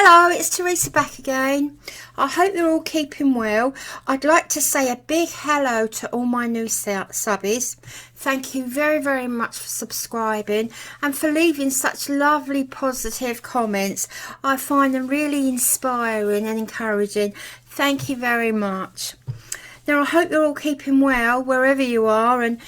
Hello, it's Teresa back again. I hope you're all keeping well. I'd like to say a big hello to all my new subbies. Thank you very much for subscribing and for leaving such lovely positive comments. I find them really inspiring and encouraging. Thank you very much. Now I hope you're all keeping well wherever you are, and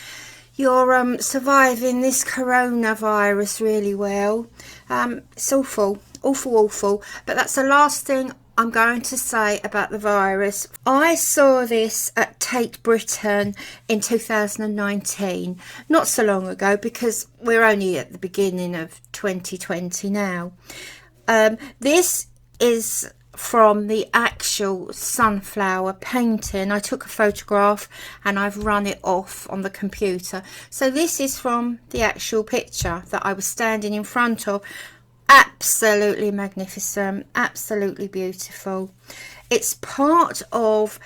you're surviving this coronavirus really well. It's awful, but that's the last thing I'm going to say about the virus. I saw this at Tate Britain in 2019, not so long ago, because we're only at the beginning of 2020 now. This is from the actual sunflower painting. I took a photograph and I've run it off on the computer. So this is from the actual picture that I was standing in front of. Absolutely magnificent, absolutely beautiful. It's part of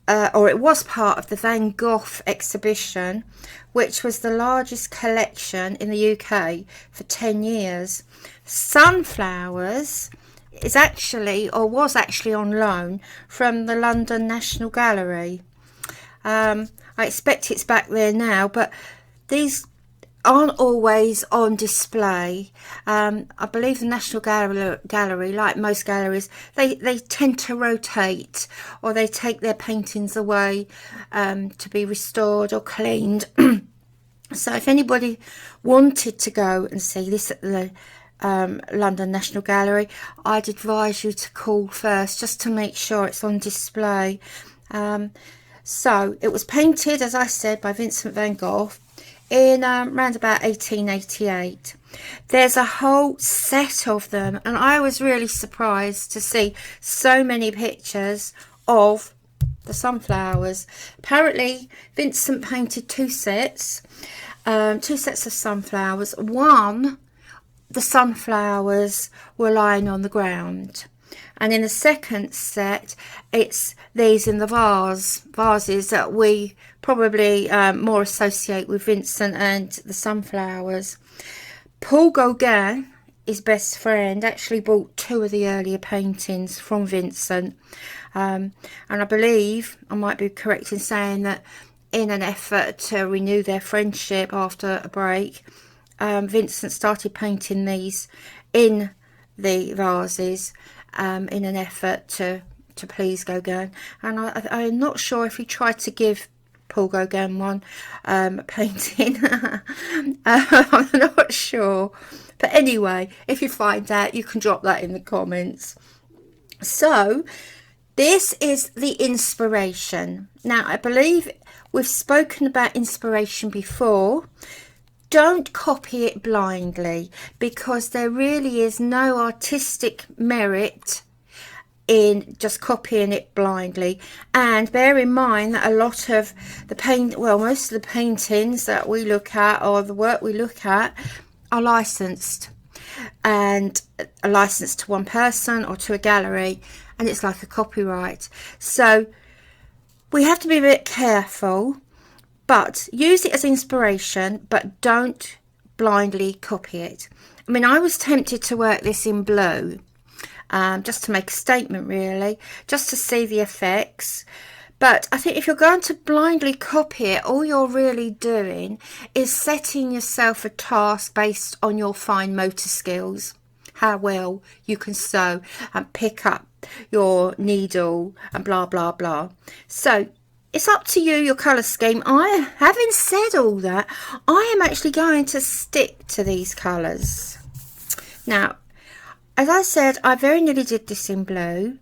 or it was part of the Van Gogh exhibition, which was the largest collection in the UK for 10 years. Sunflowers is actually, or was actually, on loan from the London National Gallery. I expect it's back there now, but these aren't always on display. I believe the National Gallery, like most galleries, they tend to rotate, or they take their paintings away to be restored or cleaned. So if anybody wanted to go and see this at the London National Gallery, I'd advise you to call first, just to make sure it's on display. So it was painted, as I said, by Vincent Van Gogh in around about 1888. There's a whole set of them, and I was really surprised to see so many pictures of the sunflowers. Apparently Vincent painted two sets of sunflowers. One, the sunflowers were lying on the ground, and in the second set it's these in the vases that we probably more associate with Vincent and the sunflowers. Paul Gauguin, his best friend, actually bought two of the earlier paintings from Vincent, and I believe I might be correct in saying that in an effort to renew their friendship after a break, Vincent started painting these in the vases in an effort to please Gauguin. And I'm not sure if he tried to give Paul Gauguin one painting. I'm not sure. But anyway, if you find out, you can drop that in the comments. So this is the inspiration. Now, I believe we've spoken about inspiration before. Don't copy it blindly, because there really is no artistic merit in just copying it blindly. And bear in mind that a lot of the most of the paintings that we look at, or the work we look at, are licensed, and are licensed to one person or to a gallery, and it's like a copyright. So we have to be a bit careful. But use it as inspiration, but don't blindly copy it. I mean, I was tempted to work this in blue, just to make a statement, really, just to see the effects. But I think if you're going to blindly copy it, all you're really doing is setting yourself a task based on your fine motor skills, how well you can sew and pick up your needle and blah, blah, blah. So it's up to you, your colour scheme. Having said all that, I am actually going to stick to these colours. Now, as I said, I very nearly did this in blue,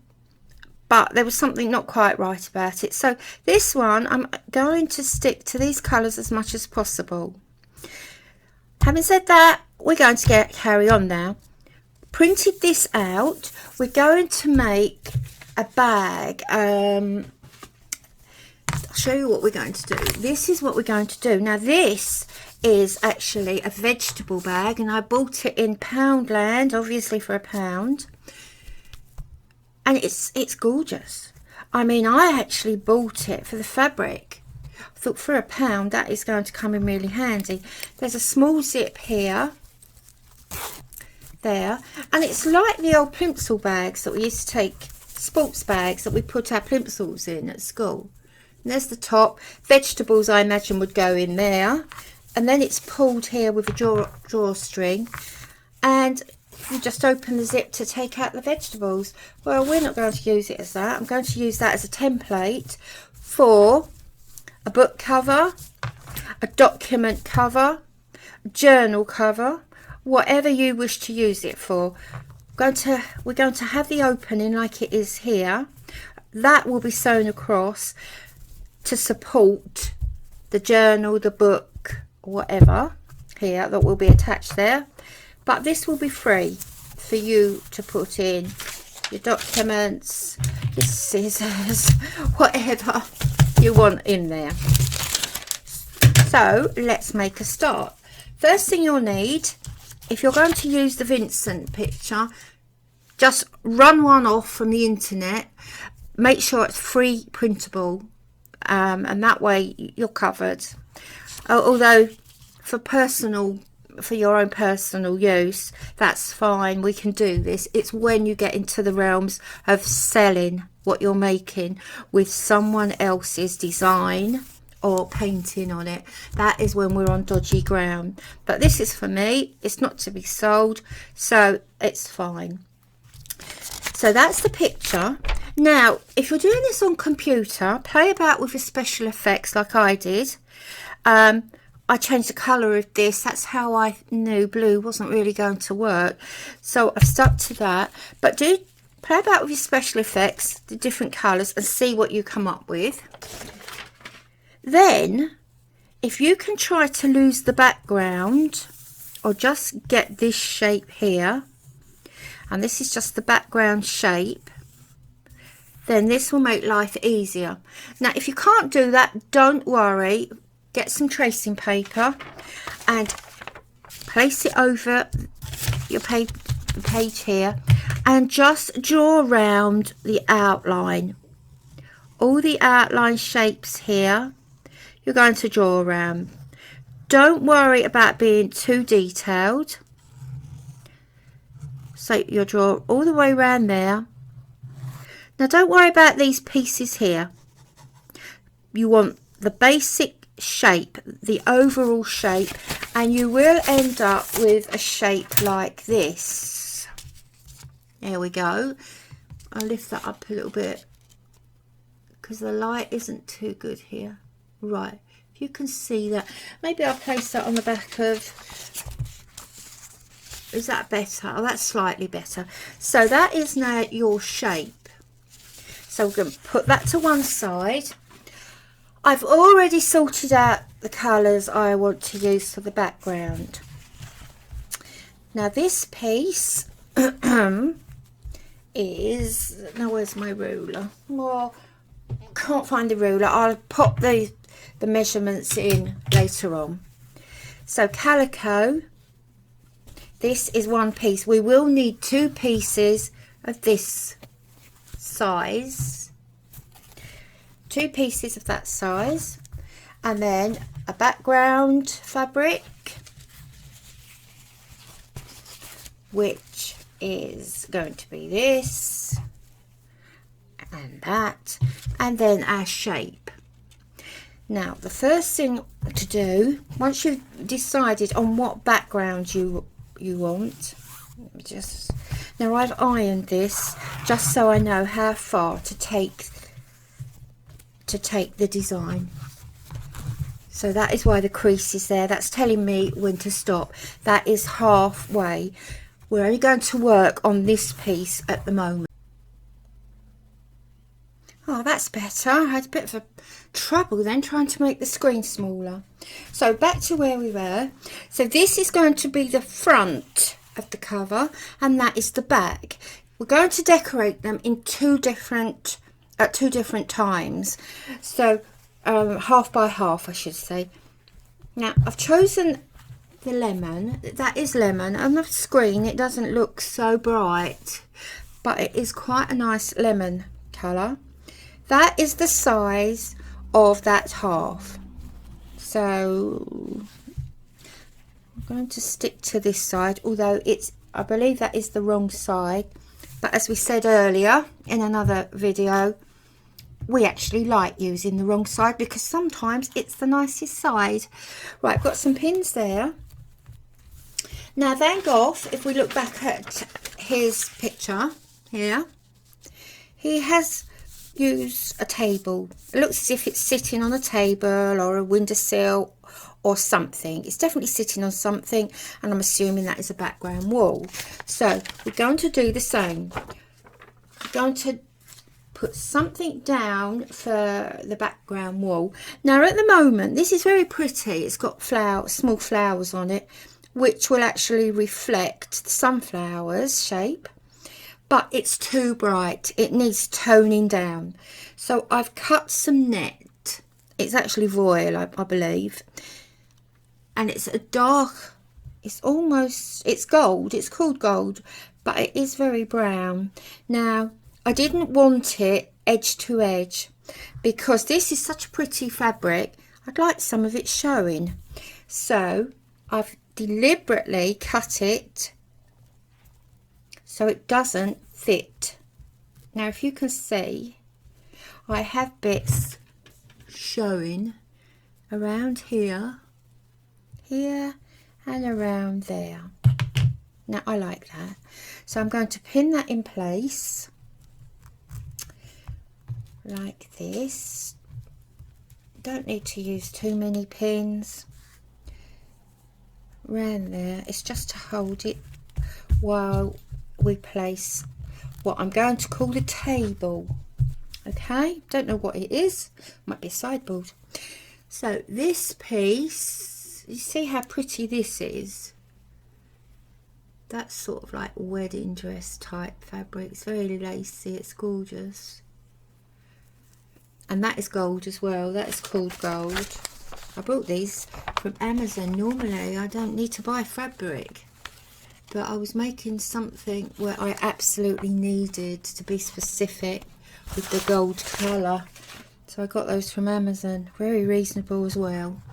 but there was something not quite right about it. So this one, I'm going to stick to these colours as much as possible. Having said that, we're going to carry on now. Printed this out. We're going to make a bag. I'll show you what we're going to do. This is what we're going to do. Now this is actually a vegetable bag, and I bought it in Poundland, obviously for £1, and it's gorgeous. I mean, I actually bought it for the fabric. I thought for £1 that is going to come in really handy. There's a small zip here there, and it's like the old plimsoll bags that we used to take, sports bags that we put our plimsolls in at school. And there's the top. Vegetables, I imagine, would go in there, and then it's pulled here with a drawstring, and you just open the zip to take out the vegetables. Well, we're not going to use it as that. I'm going to use that as a template for a book cover, a document cover, a journal cover, whatever you wish to use it for. We're going to have the opening like it is here. That will be sewn across to support the journal, the book, whatever here that will be attached there. But this will be free for you to put in your documents, your scissors, whatever you want in there. So let's make a start. First thing you'll need, if you're going to use the Vincent picture, just run one off from the internet. Make sure it's free printable, and that way you're covered. Although for your own personal use, that's fine, we can do this. It's when you get into the realms of selling what you're making with someone else's design or painting on it, that is when we're on dodgy ground. But this is for me, it's not to be sold, so it's fine. So that's the picture. Now if you're doing this on computer, play about with the special effects like I did. I changed the colour of this. That's how I knew blue wasn't really going to work, so I've stuck to that. But do play about with your special effects, the different colours, and see what you come up with. Then if you can try to lose the background, or just get this shape here, and this is just the background shape, then this will make life easier. Now if you can't do that, don't worry. Get some tracing paper and place it over your page here, and just draw around the outline. All the outline shapes here you're going to draw around. Don't worry about being too detailed. So you'll draw all the way around there. Now don't worry about these pieces here. You want the basic shape, the overall shape, and you will end up with a shape like this. There we go. I'll lift that up a little bit because the light isn't too good here. Right, if you can see that, maybe I'll place that on the back of, is that better? Oh, that's slightly better. So that is now your shape. So we're going to put that to one side. I've already sorted out the colours I want to use for the background. Now this piece is, now where's my ruler? Well, can't find the ruler. I'll pop the measurements in later on. So calico, this is one piece. We will need two pieces of this size. Two pieces of that size, and then a background fabric, which is going to be this and that, and then our shape. Now the first thing to do, once you've decided on what background you want, now I've ironed this just so I know how far to take the design. So that is why the crease is there. That's telling me when to stop. That is halfway. We're only going to work on this piece at the moment. Oh, that's better. I had a bit of a trouble then trying to make the screen smaller. So back to where we were. So this is going to be the front of the cover, and that is the back. We're going to decorate them in at two different times, so half by half I should say. Now I've chosen the lemon. That is lemon. On the screen it doesn't look so bright, but it is quite a nice lemon colour. That is the size of that half, so I'm going to stick to this side, although it's I believe that is the wrong side, but as we said earlier in another video, we actually like using the wrong side because sometimes it's the nicest side. Right, I've got some pins there. Now Van Gogh, if we look back at his picture here, he has used a table. It looks as if it's sitting on a table or a windowsill or something. It's definitely sitting on something, and I'm assuming that is a background wall. So we're going to do the same. We're going to put something down for the background wall. Now at the moment this is very pretty. It's got small flowers on it, which will actually reflect the sunflowers shape, but it's too bright. It needs toning down. So I've cut some net. It's actually voile, I believe, and it's a dark, it's gold. It's called gold, but it is very brown. Now I didn't want it edge to edge because this is such a pretty fabric. I'd like some of it showing, so I've deliberately cut it so it doesn't fit. Now if you can see, I have bits showing around here, and around there. Now I like that, so I'm going to pin that in place like this. Don't need to use too many pins around there. It's just to hold it while we place what I'm going to call the table. Okay, don't know what it is, might be a sideboard. So this piece, you see how pretty this is? That's sort of like wedding dress type fabric. It's very lacy, it's gorgeous. And that is gold as well. That is called gold. I bought these from Amazon. Normally I don't need to buy fabric, but I was making something where I absolutely needed to be specific with the gold colour, so I got those from Amazon. Very reasonable as well.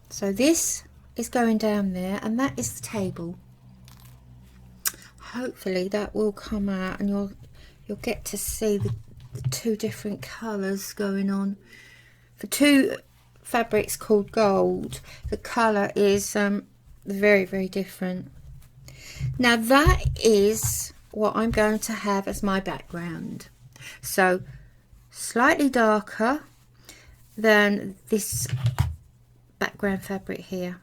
So this is going down there, and that is the table. Hopefully that will come out and you'll get to see the two different colours going on. For two fabrics called gold, the colour is very, very different. Now that is what I'm going to have as my background. So slightly darker than this background fabric here.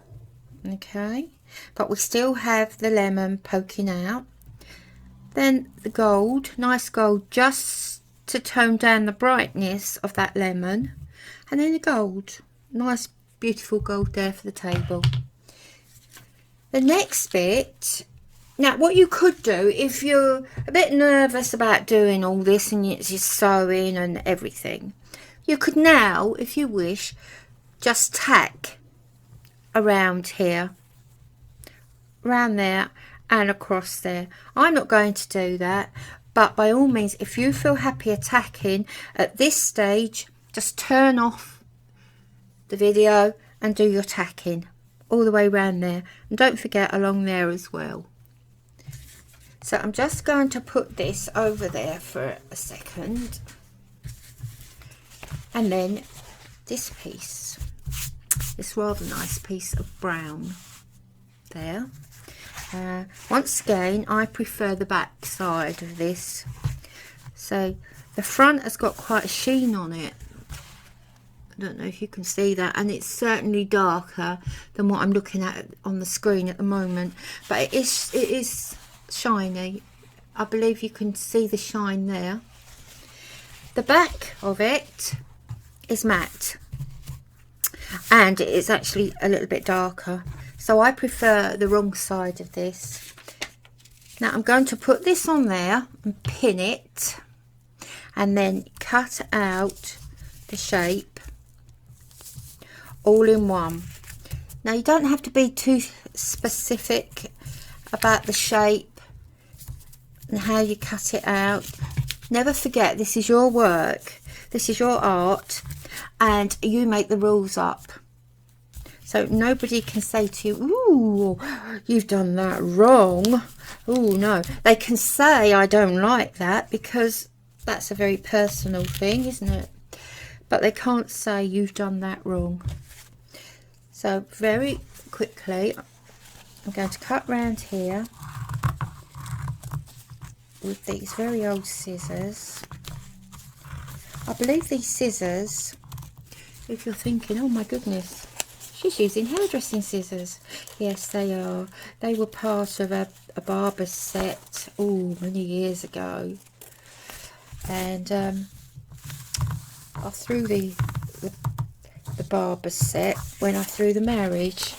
Okay, but we still have the lemon poking out. Then the gold, nice gold, just to tone down the brightness of that lemon. And then the gold, nice beautiful gold there for the table. The next bit, now what you could do if you're a bit nervous about doing all this and it's just sewing and everything, you could now, if you wish, just tack around here, around there and across there. I'm not going to do that, but by all means, if you feel happy tacking at this stage, just turn off the video and do your tacking all the way around there, and don't forget along there as well. So I'm just going to put this over there for a second, and then this piece, this rather nice piece of brown there. Once again, I prefer the back side of this. So the front has got quite a sheen on it. I don't know if you can see that, and it's certainly darker than what I'm looking at on the screen at the moment, but it is shiny. I believe you can see the shine there. The back of it is matte, and it is actually a little bit darker, so I prefer the wrong side of this. Now I'm going to put this on there and pin it, and then cut out the shape all in one. Now you don't have to be too specific about the shape and how you cut it out. Never forget, this is your work, this is your art, and you make the rules up. So nobody can say to you, ooh, you've done that wrong. Oh no, they can say I don't like that, because that's a very personal thing, isn't it? But they can't say you've done that wrong. So very quickly, I'm going to cut round here with these very old scissors. I believe these scissors, if you're thinking, oh my goodness, she's using hairdressing scissors. Yes, they are. They were part of a barber's set, oh, many years ago. And I threw the barber's set when I threw the marriage.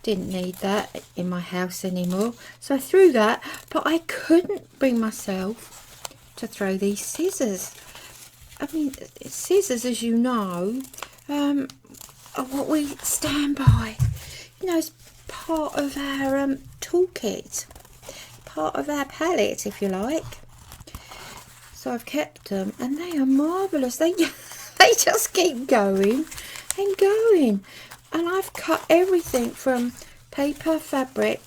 Didn't need that in my house anymore, so I threw that, but I couldn't bring myself to throw these scissors. I mean, scissors, as you know, are what we stand by. You know, it's part of our toolkit, part of our palette, if you like. So I've kept them, and they are marvellous. They just keep going and going. And I've cut everything from paper, fabric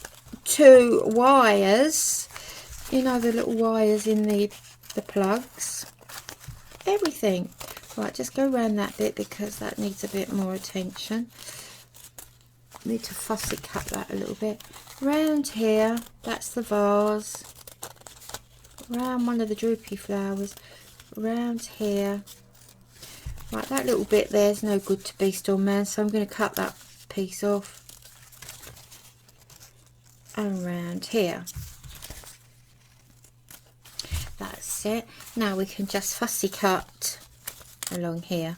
to wires. You know, the little wires in the plugs. Everything. Right, just go around that bit because that needs a bit more attention. Need to fussy cut that a little bit. Round here, that's the vase. Round one of the droopy flowers. Round here. Right, that little bit there's no good to Beast or Man, so I'm going to cut that piece off. And round here. That's it. Now we can just fussy cut along here.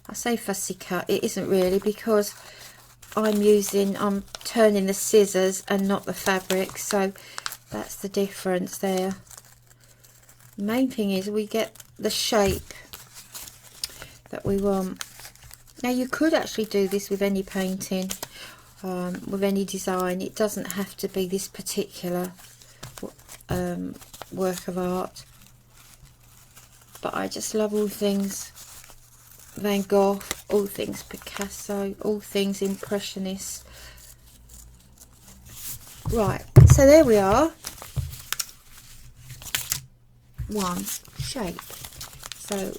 I say fussy cut, it isn't really, because I'm turning the scissors and not the fabric, so that's the difference there. The main thing is we get the shape that we want. Now you could actually do this with any painting, with any design. It doesn't have to be this particular work of art, but I just love all things Van Gogh, all things Picasso, all things Impressionist. Right, so there we are, one shape. So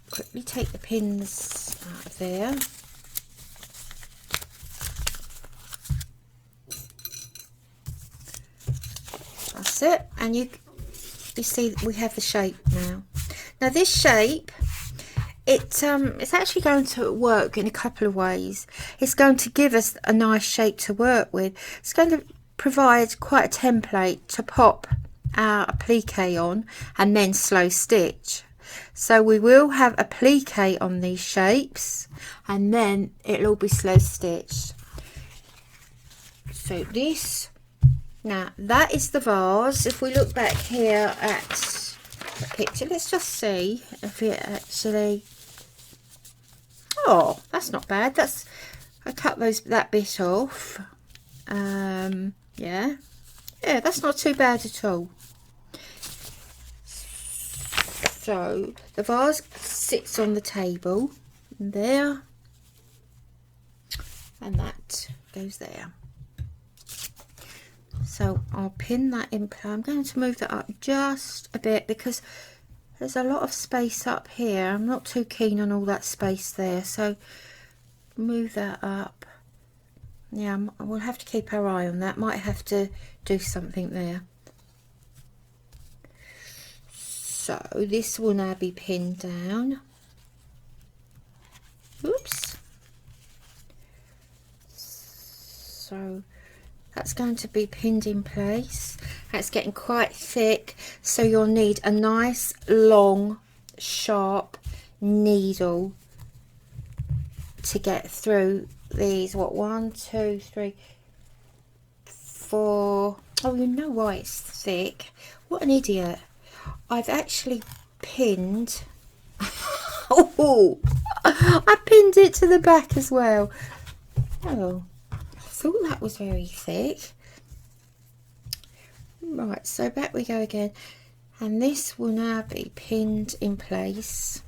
quickly take the pins out of there. That's it, and you see we have the shape now. Now this shape, it's actually going to work in a couple of ways. It's going to give us a nice shape to work with. It's going to provide quite a template to pop our applique on and then slow stitch. So we will have applique on these shapes and then it'll all be slow stitched. So this, now that is the vase. If we look back here at the picture, let's just see if it actually, oh, that's not bad. That's, I cut that bit off. Yeah, that's not too bad at all. So the vase sits on the table there, and that goes there. So I'll pin that in place. I'm going to move that up just a bit because there's a lot of space up here. I'm not too keen on all that space there, so move that up. Yeah, we'll have to keep our eye on that. Might have to do something there. So this will now be pinned down. Oops. So that's going to be pinned in place. It's getting quite thick, so you'll need a nice long sharp needle to get through these. What, 1, 2, 3, 4. Oh, you know why it's thick. What an idiot. I've actually pinned oh, I pinned it to the back as well. Oh, I thought that was very thick. Right, so back we go again, and this will now be pinned in place.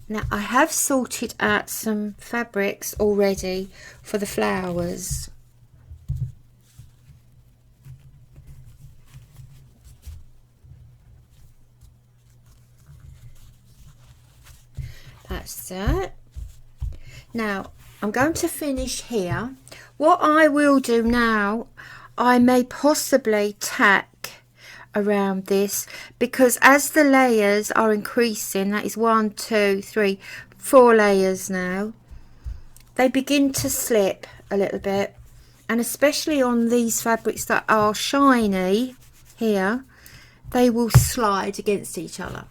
Now I have sorted out some fabrics already for the flowers. That's that. Now I'm going to finish here. What I will do now, I may possibly tack around this, because as the layers are increasing, that is 1, 2, 3, 4 layers now, they begin to slip a little bit, and especially on these fabrics that are shiny here, they will slide against each other.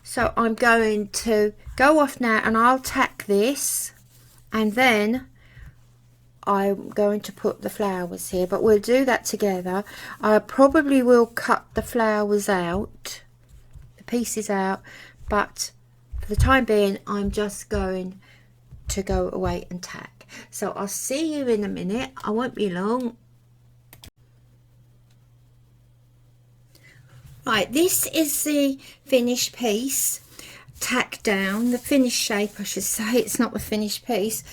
So I'm going to go off now and I'll tack this, and then I'm going to put the flowers here, but we'll do that together. I probably will cut the flowers out, the pieces out, but for the time being I'm just going to go away and tack. So I'll see you in a minute. I won't be long. Right, this is the finished piece, tacked down, the finished shape I should say, it's not the finished piece.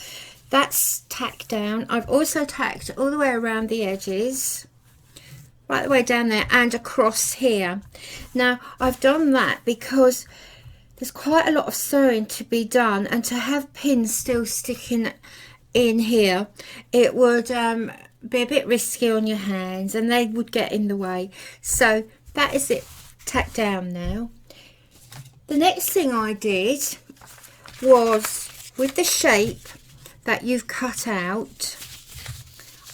That's tacked down. I've also tacked all the way around the edges, right the way down there and across here. Now I've done that because there's quite a lot of sewing to be done, and to have pins still sticking in here, it would be a bit risky on your hands and they would get in the way. So that is it, tacked down now. The next thing I did was, with the shape that you've cut out,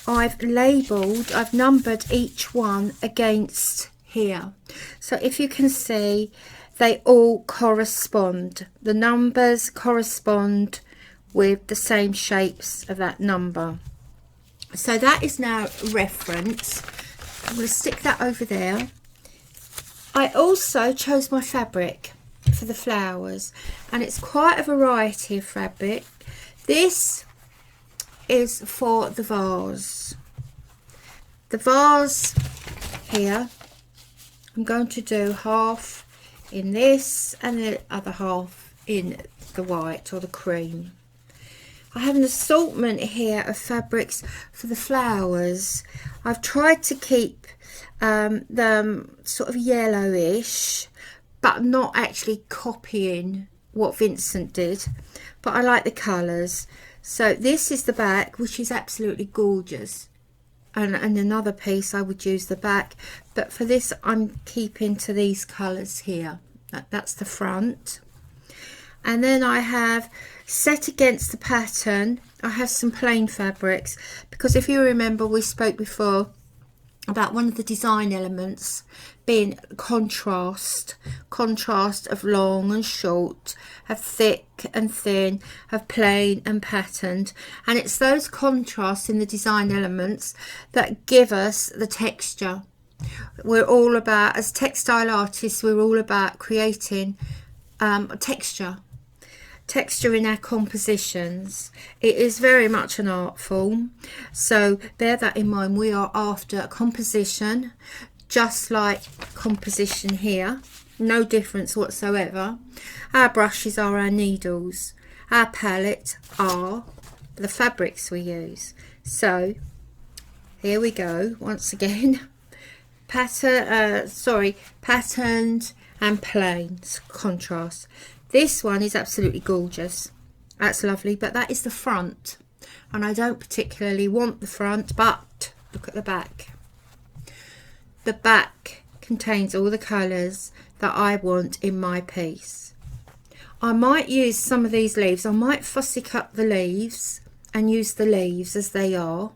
I've labelled, I've numbered each one against here. So if you can see, they all correspond. The numbers correspond with the same shapes of that number. So that is now reference. I'm going to stick that over there. I also chose my fabric for the flowers, and it's quite a variety of fabric. This is for the vase. The vase here, I'm going to do half in this and the other half in the white or the cream. I have an assortment here of fabrics for the flowers. I've tried to keep them sort of yellowish, but not actually copying what Vincent did, but I like the colours. So this is the back, which is absolutely gorgeous, and another piece I would use the back, but for this I'm keeping to these colours here. That's the front. And then I have, set against the pattern, I have some plain fabrics, because if you remember we spoke before about one of the design elements being contrast of long and short, of thick and thin, of plain and patterned, and it's those contrasts in the design elements that give us the texture. We're all about, as textile artists, we're all about creating texture in our compositions. It is very much an art form, so bear that in mind. We are after a composition, just like composition here, no difference whatsoever. Our brushes are our needles, our palette are the fabrics we use. So here we go once again. Patterned and plain contrast. This one is absolutely gorgeous, that's lovely, but that is the front, and I don't particularly want the front, but look at the back. The back contains all the colours that I want in my piece. I might use some of these leaves, I might fussy cut the leaves and use the leaves as they are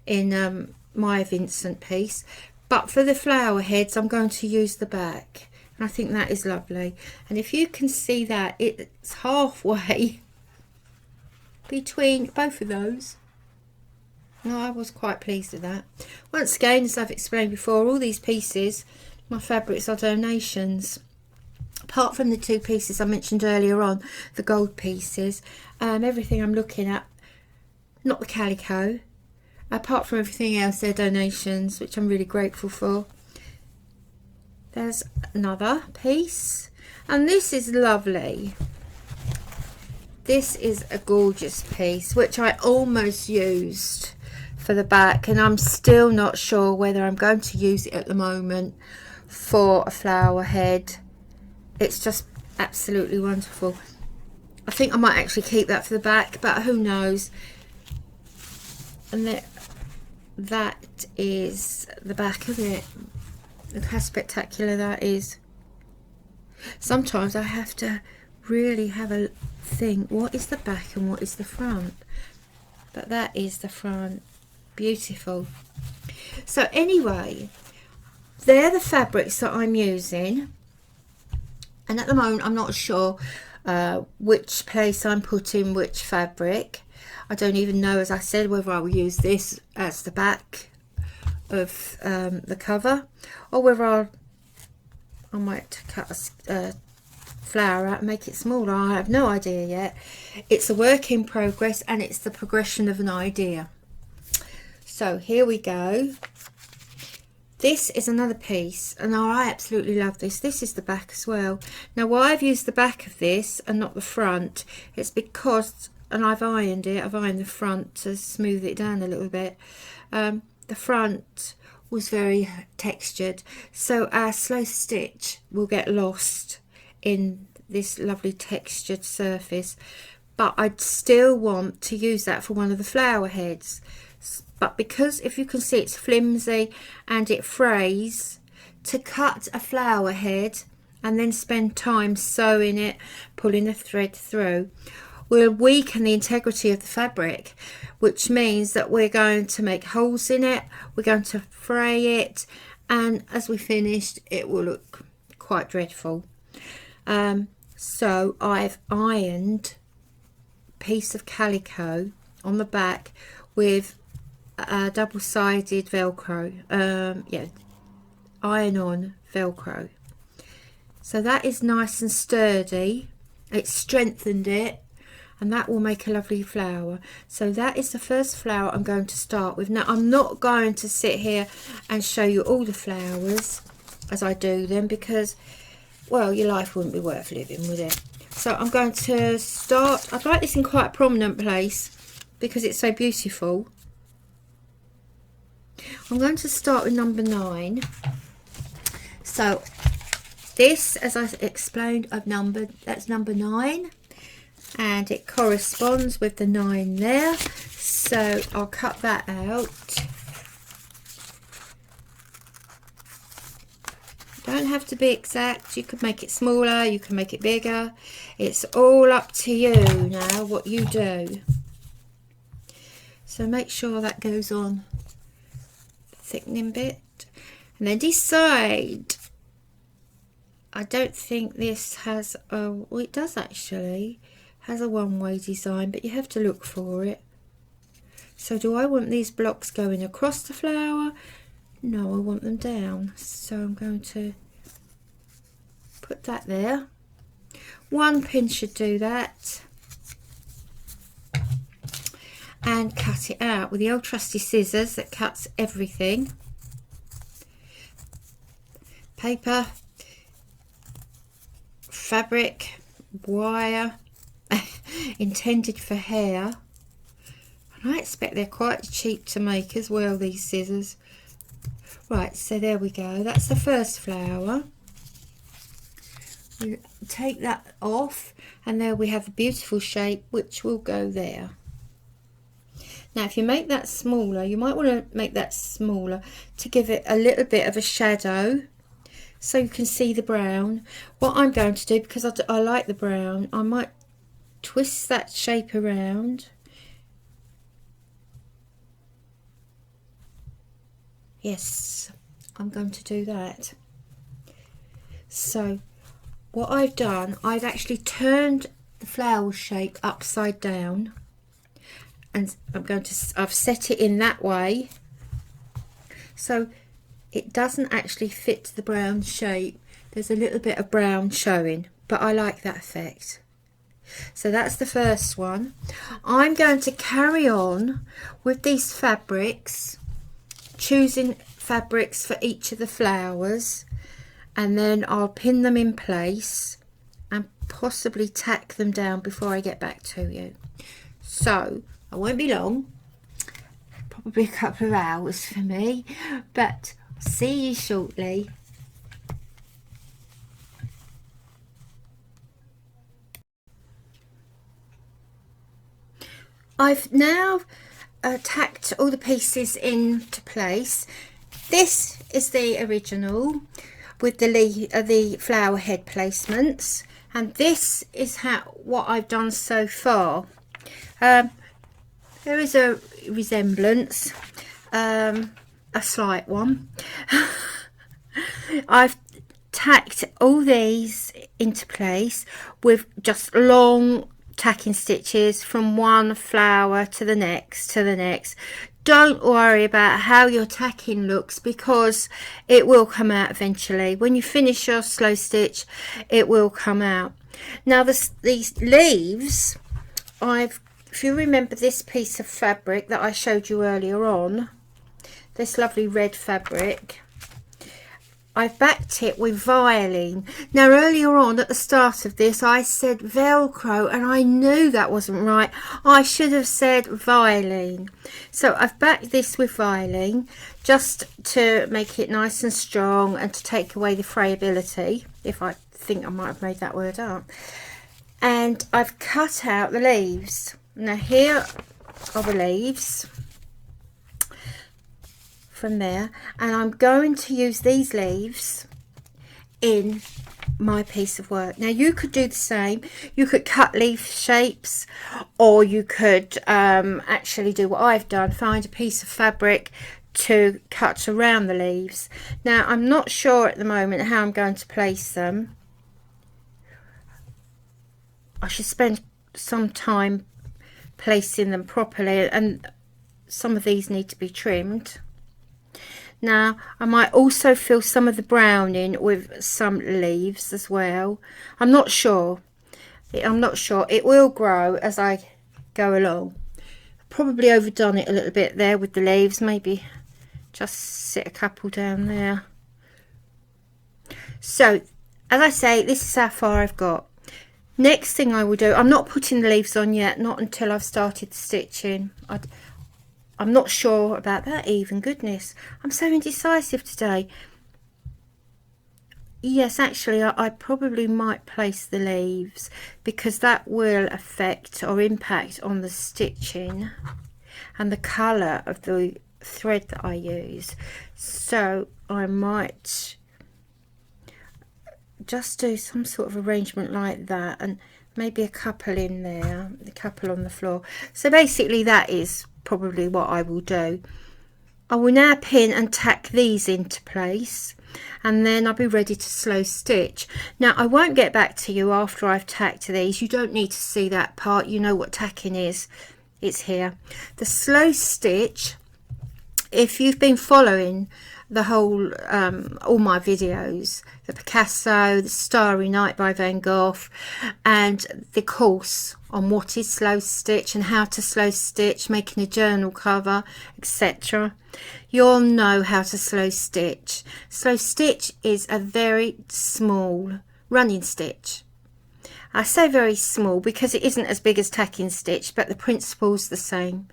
in my Vincent piece, but for the flower heads I'm going to use the back. And I think that is lovely, and if you can see that, it's halfway between both of those. No, I was quite pleased with that. Once again, as I've explained before, all these pieces, my fabrics, are donations. Apart from the two pieces I mentioned earlier on, the gold pieces, everything I'm looking at, not the calico, apart from everything else, they're donations, which I'm really grateful for. There's another piece, and this is lovely. This is a gorgeous piece, which I almost used for the back, and I'm still not sure whether I'm going to use it at the moment for a flower head. It's just absolutely wonderful. I think I might actually keep that for the back, but who knows. And that is the back of it. Look how spectacular that is. Sometimes I have to really have a think, what is the back and what is the front? But that is the front. Beautiful. So anyway, they're the fabrics that I'm using, and at the moment I'm not sure which place I'm putting which fabric. I don't even know, as I said, whether I will use this as the back of the cover, or whether I might cut a flower out and make it smaller. I have no idea yet. It's a work in progress, and it's the progression of an idea. So here we go. This is another piece, and I absolutely love this. This is the back as well. Now, why I've used the back of this and not the front, it's because, and I've ironed it, I've ironed the front to smooth it down a little bit. The front was very textured, so our slow stitch will get lost in this lovely textured surface, but I'd still want to use that for one of the flower heads. But because, if you can see, it's flimsy and it frays, to cut a flower head and then spend time sewing it, pulling the thread through, will weaken the integrity of the fabric, which means that we're going to make holes in it, we're going to fray it, and as we finished, it will look quite dreadful. So I've ironed a piece of calico on the back with double-sided velcro, iron-on velcro, so that is nice and sturdy. It's strengthened it, and that will make a lovely flower. So that is the first flower I'm going to start with. Now, I'm not going to sit here and show you all the flowers as I do them, because, well, your life wouldn't be worth living, would it? So I'm going to start. I'd like this in quite a prominent place because it's so beautiful. I'm going to start with number 9. So this, as I explained, that's number 9, and it corresponds with the 9 there. So I'll cut that out. Don't have to be exact. You could make it smaller, you can make it bigger. It's all up to you now what you do. So make sure that goes on the thickening bit, and then decide. I don't think this has a, well, it does actually, has a one-way design, but you have to look for it. So do I want these blocks going across the flower? No, I want them down. So I'm going to put that there. One pin should do that. And cut it out with the old trusty scissors that cuts everything. Paper, fabric, wire, intended for hair. And I expect they're quite cheap to make as well, these scissors. Right, so there we go. That's the first flower. We take that off, and there we have a beautiful shape which will go there. Now, if you make that smaller, you might want to make that smaller to give it a little bit of a shadow so you can see the brown. What I'm going to do, because I like the brown, I might twist that shape around. Yes, I'm going to do that. So what I've done, I've actually turned the flower shape upside down, and I've set it in that way so it doesn't actually fit the brown shape. There's a little bit of brown showing, but I like that effect. So that's the first one. I'm going to carry on with these fabrics, choosing fabrics for each of the flowers, and then I'll pin them in place and possibly tack them down before I get back to you. So I won't be long, probably a couple of hours for me, but see you shortly. I've now tacked all the pieces into place. This is the original with the flower head placements, and this is what I've done so far. There is a resemblance, a slight one. I've tacked all these into place with just long tacking stitches from one flower to the next. Don't worry about how your tacking looks, because it will come out eventually. When you finish your slow stitch, it will come out. Now these leaves, if you remember this piece of fabric that I showed you earlier on, this lovely red fabric, I've backed it with violine. Now earlier on at the start of this I said Velcro, and I knew that wasn't right. I should have said violine. So I've backed this with violine just to make it nice and strong and to take away the frayability, if I think I might have made that word up. And I've cut out the leaves. Now here are the leaves from there, and I'm going to use these leaves in my piece of work. Now you could do the same. You could cut leaf shapes, or you could actually do what I've done, find a piece of fabric to cut around the leaves. Now I'm not sure at the moment how I'm going to place them. I should spend some time placing them properly, and some of these need to be trimmed. Now I might also fill some of the brown in with some leaves as well. I'm not sure. It will grow as I go along. Probably overdone it a little bit there with the leaves. Maybe just sit a couple down there. So as I say, this is how far I've got. Next thing I will do, I'm not putting the leaves on yet, not until I've started the stitching. I'm not sure about that even. Goodness, I'm so indecisive today. Yes, actually I probably might place the leaves, because that will affect or impact on the stitching and the colour of the thread that I use. So I might just do some sort of arrangement like that, and maybe a couple in there, a couple on the floor. So basically that is probably what I will do. I will now pin and tack these into place, and then I'll be ready to slow stitch. Now I won't get back to you after I've tacked these. You don't need to see that part. You know what tacking is. It's here. The slow stitch, if you've been following the whole all my videos, the Picasso, the Starry Night by Van Gogh, and the course on what is slow stitch and how to slow stitch, making a journal cover, etc., you'll know how to slow stitch. Slow stitch is a very small running stitch. I say very small because it isn't as big as tacking stitch, but the principle's the same.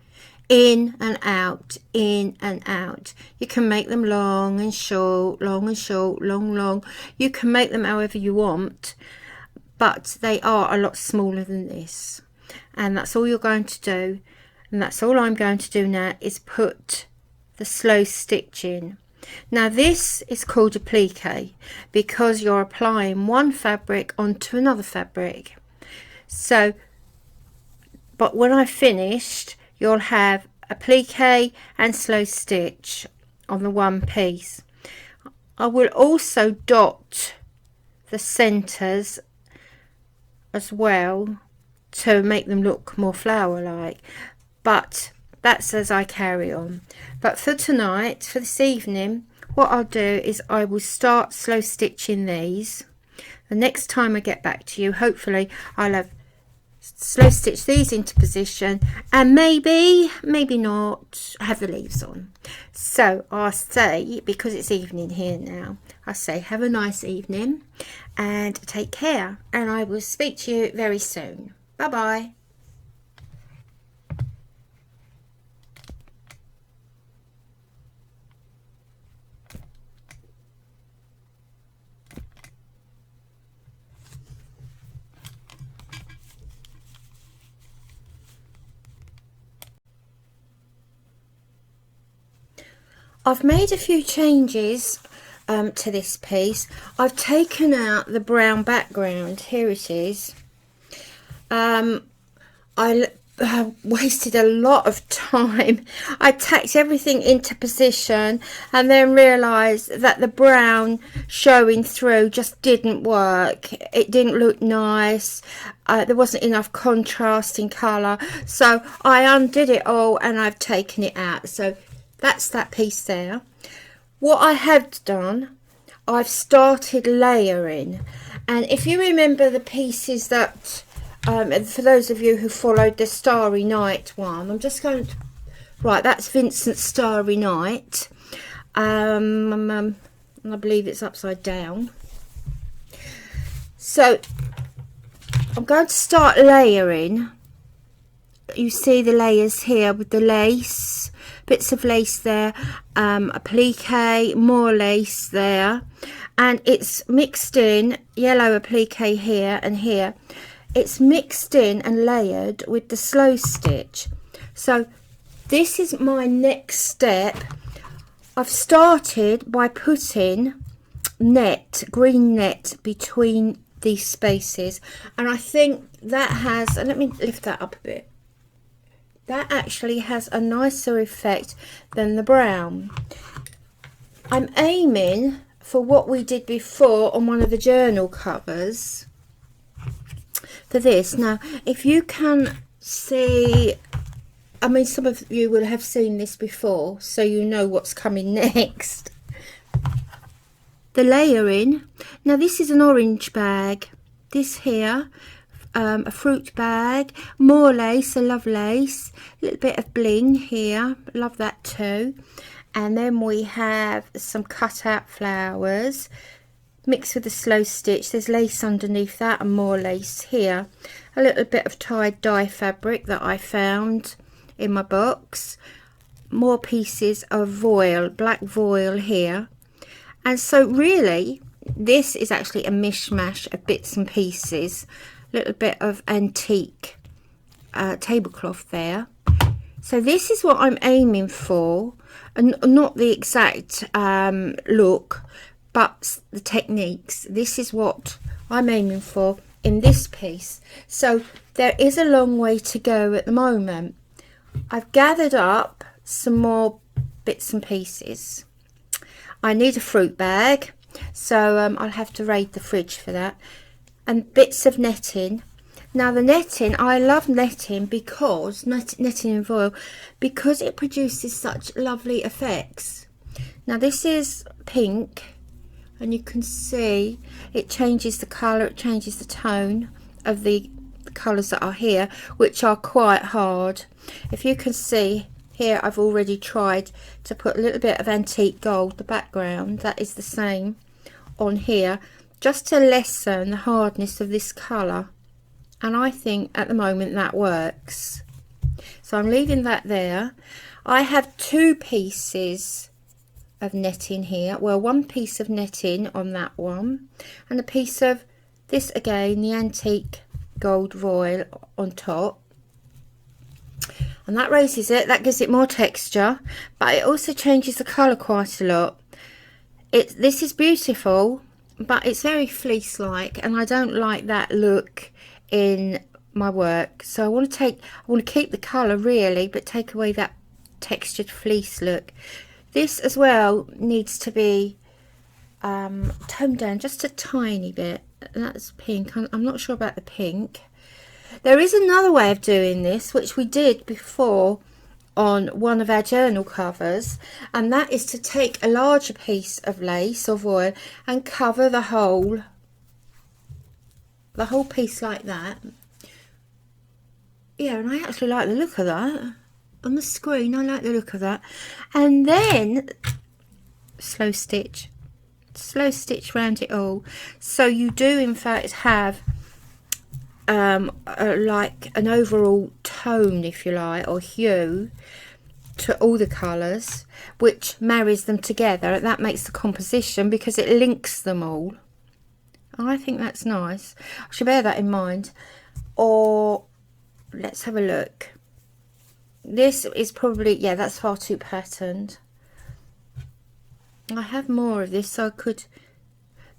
In and out, in and out. You can make them long and short, long and short, long, long. You can make them however you want, but they are a lot smaller than this. And that's all you're going to do. And that's all I'm going to do now, is put the slow stitch in. Now this is called applique because you're applying one fabric onto another fabric. So, but when I've finished, you'll have applique and slow stitch on the one piece. I will also dot the centers as well to make them look more flower like, but that's as I carry on. But for tonight, for this evening, what I'll do is I will start slow stitching these. The next time I get back to you, hopefully I'll have slow stitch these into position, and maybe not have the leaves on. So I say, because it's evening here now, I say have a nice evening and take care, and I will speak to you very soon. Bye bye. I've made a few changes to this piece. I've taken out the brown background. Here it is. I wasted a lot of time. I tacked everything into position and then realised that the brown showing through just didn't work. It didn't look nice. There wasn't enough contrast in colour. So I undid it all and I've taken it out. So that's that piece there. What I have done, I've started layering. And if you remember the pieces that, for those of you who followed the Starry Night one, I'm just going to, right, that's Vincent's Starry Night. And I believe it's upside down. So I'm going to start layering. You see the layers here with the lace. Bits of lace there, applique, more lace there, and it's mixed in, yellow applique here and here. It's mixed in and layered with the slow stitch. So this is my next step. I've started by putting net, green net, between these spaces, and I think that has, and let me lift that up a bit, that actually has a nicer effect than the brown. I'm aiming for what we did before on one of the journal covers for this. Now, if you can see, I mean, some of you will have seen this before, so you know what's coming next. The layering. Now, this is an orange bag. This here, a fruit bag, more lace, I love lace, a little bit of bling here, love that too. And then we have some cut out flowers mixed with the slow stitch. There's lace underneath that and more lace here. A little bit of tied dye fabric that I found in my box. More pieces of voile, black voile here. And so really this is actually a mishmash of bits and pieces. Little bit of antique tablecloth there. So this is what I'm aiming for, and not the exact look, but the techniques. This is what I'm aiming for in this piece. So there is a long way to go at the moment. I've gathered up some more bits and pieces. I need a fruit bag, so I'll have to raid the fridge for that. And bits of netting. Now the netting, I love netting because, netting in voile, because it produces such lovely effects. Now this is pink, and you can see it changes the colour, it changes the tone of the colours that are here, which are quite hard. If you can see here, I've already tried to put a little bit of antique gold, the background, that is the same on here, just to lessen the hardness of this colour, and I think at the moment that works. So I'm leaving that there. I have two pieces of netting here, well, one piece of netting on that one and a piece of this again, the antique gold voile on top, and that raises it, that gives it more texture, but it also changes the colour quite a lot. This is beautiful, but it's very fleece like, and I don't like that look in my work. So I want to keep the colour really, but take away that textured fleece look. This as well needs to be toned down just a tiny bit. That's pink. I'm not sure about the pink. There is another way of doing this, which we did before on one of our journal covers, and that is to take a larger piece of lace or voile and cover the whole piece like that yeah, and I actually like the look of that on the screen. I like the look of that. And then slow stitch around it all, so you do in fact have like an overall tone, if you like, or hue to all the colours, which marries them together. That makes the composition because it links them all. I think that's nice. I should bear that in mind. Or let's have a look. This is probably, yeah, that's far too patterned. I have more of this, so I could,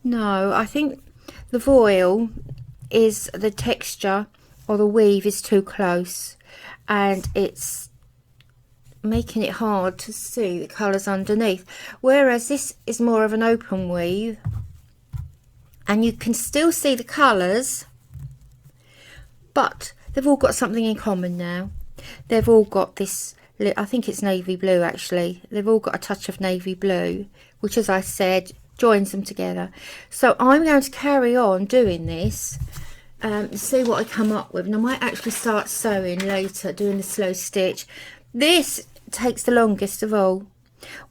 no, I think the voile is, the texture or the weave is too close, and it's making it hard to see the colours underneath, whereas this is more of an open weave and you can still see the colours, but they've all got something in common now. They've all got this, I think it's navy blue actually, they've all got a touch of navy blue, which, as I said, joins them together. So I'm going to carry on doing this, see what I come up with, and I might actually start sewing later, doing the slow stitch. This takes the longest of all.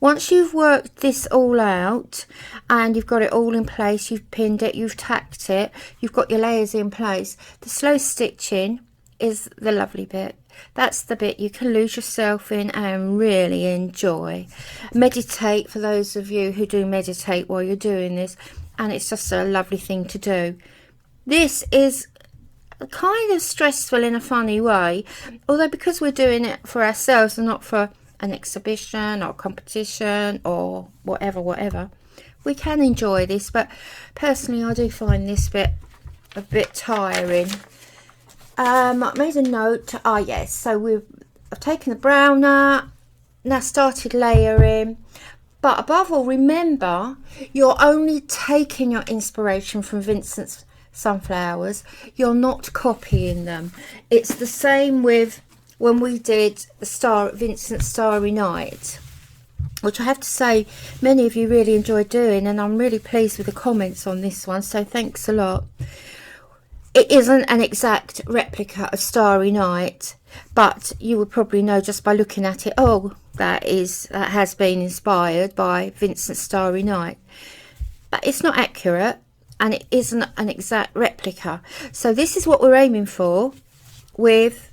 Once you've worked this all out and you've got it all in place, you've pinned it, you've tacked it, you've got your layers in place, the slow stitching is the lovely bit. That's the bit you can lose yourself in and really enjoy. Meditate, for those of you who do meditate while you're doing this, and it's just a lovely thing to do. This is kind of stressful in a funny way, although because we're doing it for ourselves and not for an exhibition or competition or whatever, we can enjoy this. But personally, I do find this bit a bit tiring. I made a note. Yes, so I've taken the browner, now started layering, but above all, remember, you're only taking your inspiration from Vincent's sunflowers, you're not copying them. It's the same with when we did the Vincent's Starry Night, which I have to say many of you really enjoyed doing, and I'm really pleased with the comments on this one, so thanks a lot. It isn't an exact replica of Starry Night, but you would probably know just by looking at it, oh, that has been inspired by Vincent's Starry Night. But it's not accurate, and it isn't an exact replica. So this is what we're aiming for with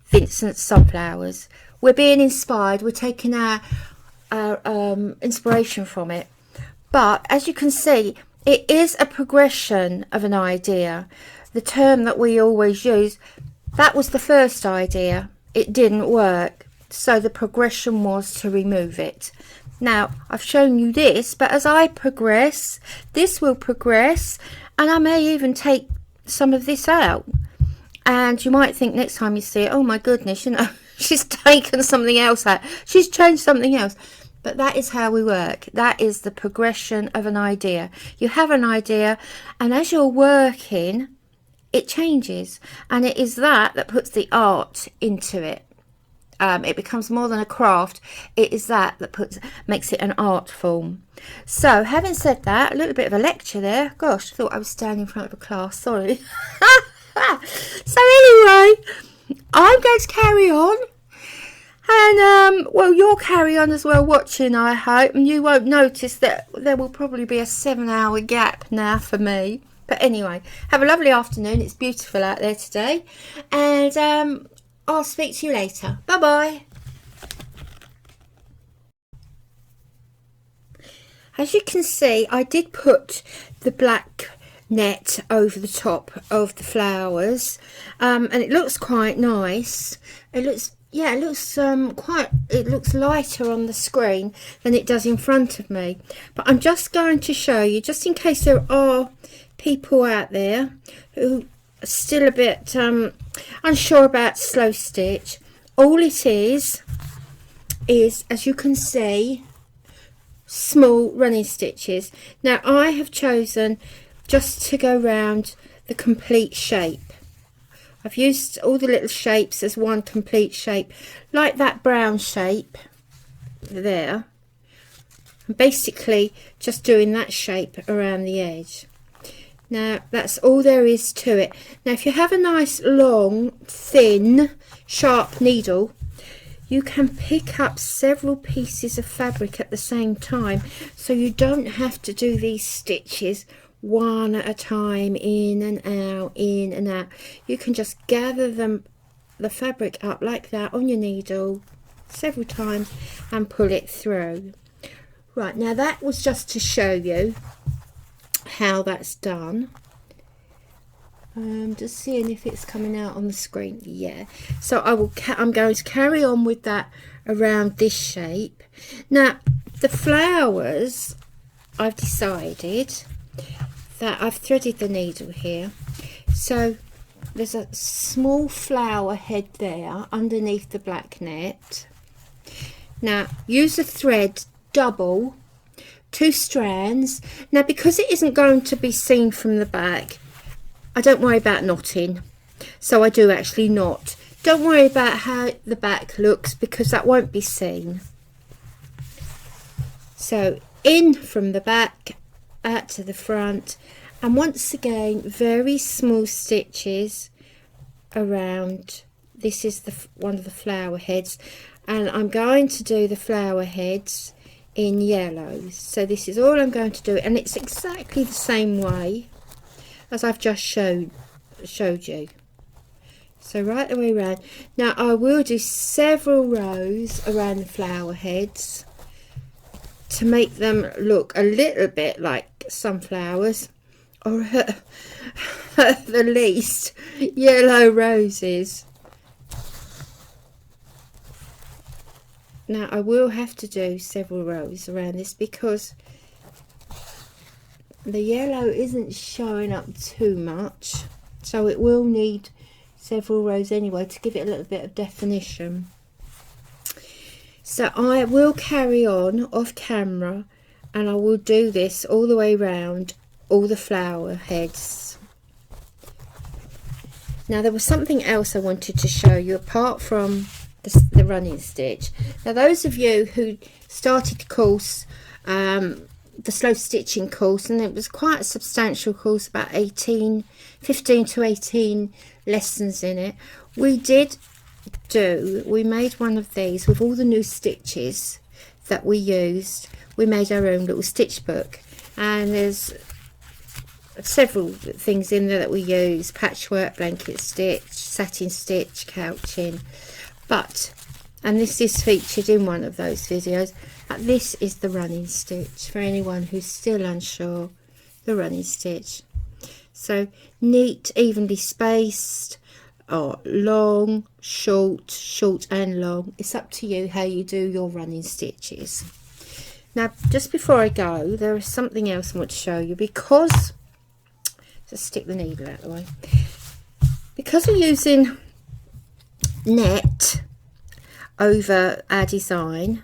Vincent's sunflowers. We're being inspired, we're taking our inspiration from it. But as you can see, it is a progression of an idea. The term that we always use, that was the first idea. It didn't work. So the progression was to remove it. Now, I've shown you this, but as I progress, this will progress, and I may even take some of this out. And you might think next time you see it, oh my goodness, you know, she's taken something else out. She's changed something else. But that is how we work. That is the progression of an idea. You have an idea, and as you're working, it changes. And it is that puts the art into it. It becomes more than a craft. It is that makes it an art form. So, having said that, a little bit of a lecture there. Gosh, I thought I was standing in front of a class. Sorry. So anyway, I'm going to carry on. And, well, you'll carry on as well watching, I hope. And you won't notice that there will probably be a 7-hour gap now for me. But anyway, have a lovely afternoon. It's beautiful out there today. And I'll speak to you later. Bye-bye. As you can see, I did put the black net over the top of the flowers. And it looks quite nice. It looks... yeah, it looks lighter on the screen than it does in front of me. But I'm just going to show you, just in case there are people out there who are still a bit unsure about slow stitch. All it is, as you can see, small running stitches. Now I have chosen just to go round the complete shape. I've used all the little shapes as one complete shape, like that brown shape there. I'm basically just doing that shape around the edge. Now that's all there is to it. Now if you have a nice long thin sharp needle, you can pick up several pieces of fabric at the same time, so you don't have to do these stitches one at a time, in and out, in and out. You can just gather the fabric up like that on your needle several times and pull it through. Right, now that was just to show you how that's done. Just seeing if it's coming out on the screen. Yeah, so I'm going to carry on with that around this shape. Now the flowers, I've decided that I've threaded the needle here, so there's a small flower head there underneath the black net. Now use a thread double, 2 strands. Now because it isn't going to be seen from the back, I don't worry about knotting, so I do actually knot. Don't worry about how the back looks because that won't be seen. So in from the back, out to the front, and once again very small stitches around. This is one of the flower heads, and I'm going to do the flower heads in yellows. So this is all I'm going to do, and it's exactly the same way as I've just showed you. So right the way around. Now I will do several rows around the flower heads to make them look a little bit like sunflowers, or at the least yellow roses. Now I will have to do several rows around this because the yellow isn't showing up too much, so it will need several rows anyway to give it a little bit of definition. So I will carry on off camera and I will do this all the way around all the flower heads. Now there was something else I wanted to show you apart from the running stitch. Now those of you who started the course, the slow stitching course, and it was quite a substantial course, about 15 to 18 lessons in it, we made one of these with all the new stitches that we used. We made our own little stitch book, and there's several things in there that we use: patchwork, blanket stitch, satin stitch, couching. And this is featured in one of those videos. This is the running stitch for anyone who's still unsure. The running stitch. So neat, evenly spaced, or long, short, short and long. It's up to you how you do your running stitches. Now just before I go, there is something else I want to show you, because just stick the needle out of the way. Because we're using net over our design,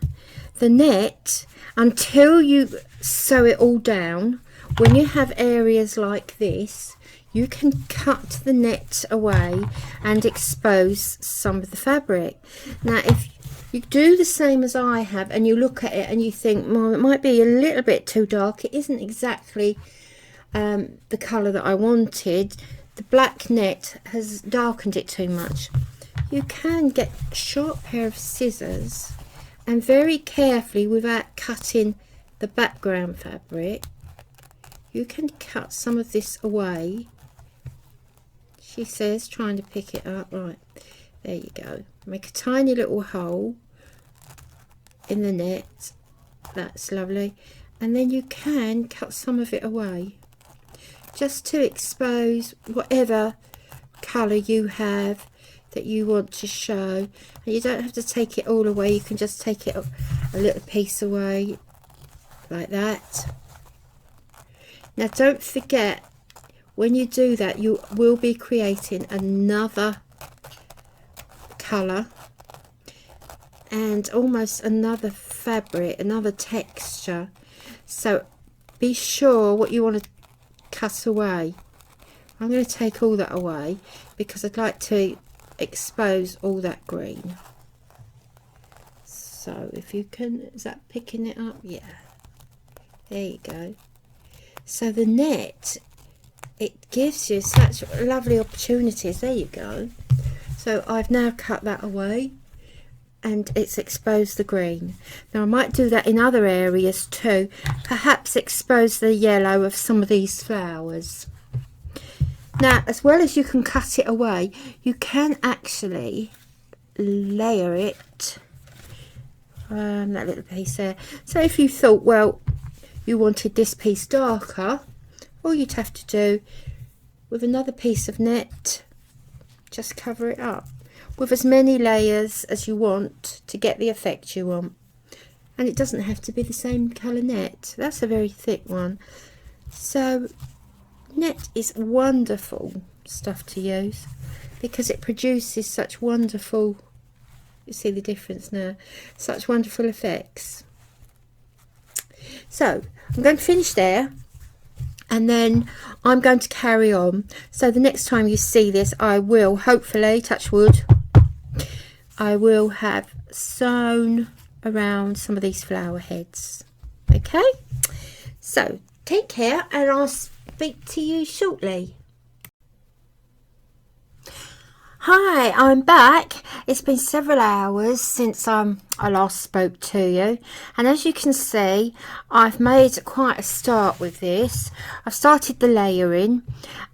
the net, until you sew it all down, when you have areas like this, you can cut the net away and expose some of the fabric. Now if you do the same as I have and you look at it and you think, well, it might be a little bit too dark, it isn't exactly the colour that I wanted, the black net has darkened it too much, you can get a sharp pair of scissors and very carefully, without cutting the background fabric, you can cut some of this away. She says, trying to pick it up. Right, there you go. Make a tiny little hole in the net. That's lovely. And then you can cut some of it away, just to expose whatever colour you have that you want to show. And you don't have to take it all away, you can just take it a little piece away like that. Now don't forget, when you do that, you will be creating another colour and almost another fabric, another texture. So be sure what you want to cut away. I'm going to take all that away because I'd like to expose all that green. So if you can, is that picking it up? Yeah, there you go. So the net it gives you such lovely opportunities. There you go. So I've now cut that away and it's exposed the green. Now I might do that in other areas too, perhaps expose the yellow of some of these flowers. Now, as well as you can cut it away, you can actually layer it, that little piece there. So if you thought, well, you wanted this piece darker, all you'd have to do with another piece of net, just cover it up with as many layers as you want to get the effect you want. And it doesn't have to be the same colour net. That's a very thick one. So net is wonderful stuff to use because it produces such wonderful, you see the difference now, such wonderful effects. So I'm going to finish there and then I'm going to carry on. So the next time you see this, I will hopefully, touch wood, I will have sewn around some of these flower heads. Okay, so take care and I'll speak to you shortly. Hi, I'm back. It's been several hours since I last spoke to you, and as you can see, I've made quite a start with this. I've started the layering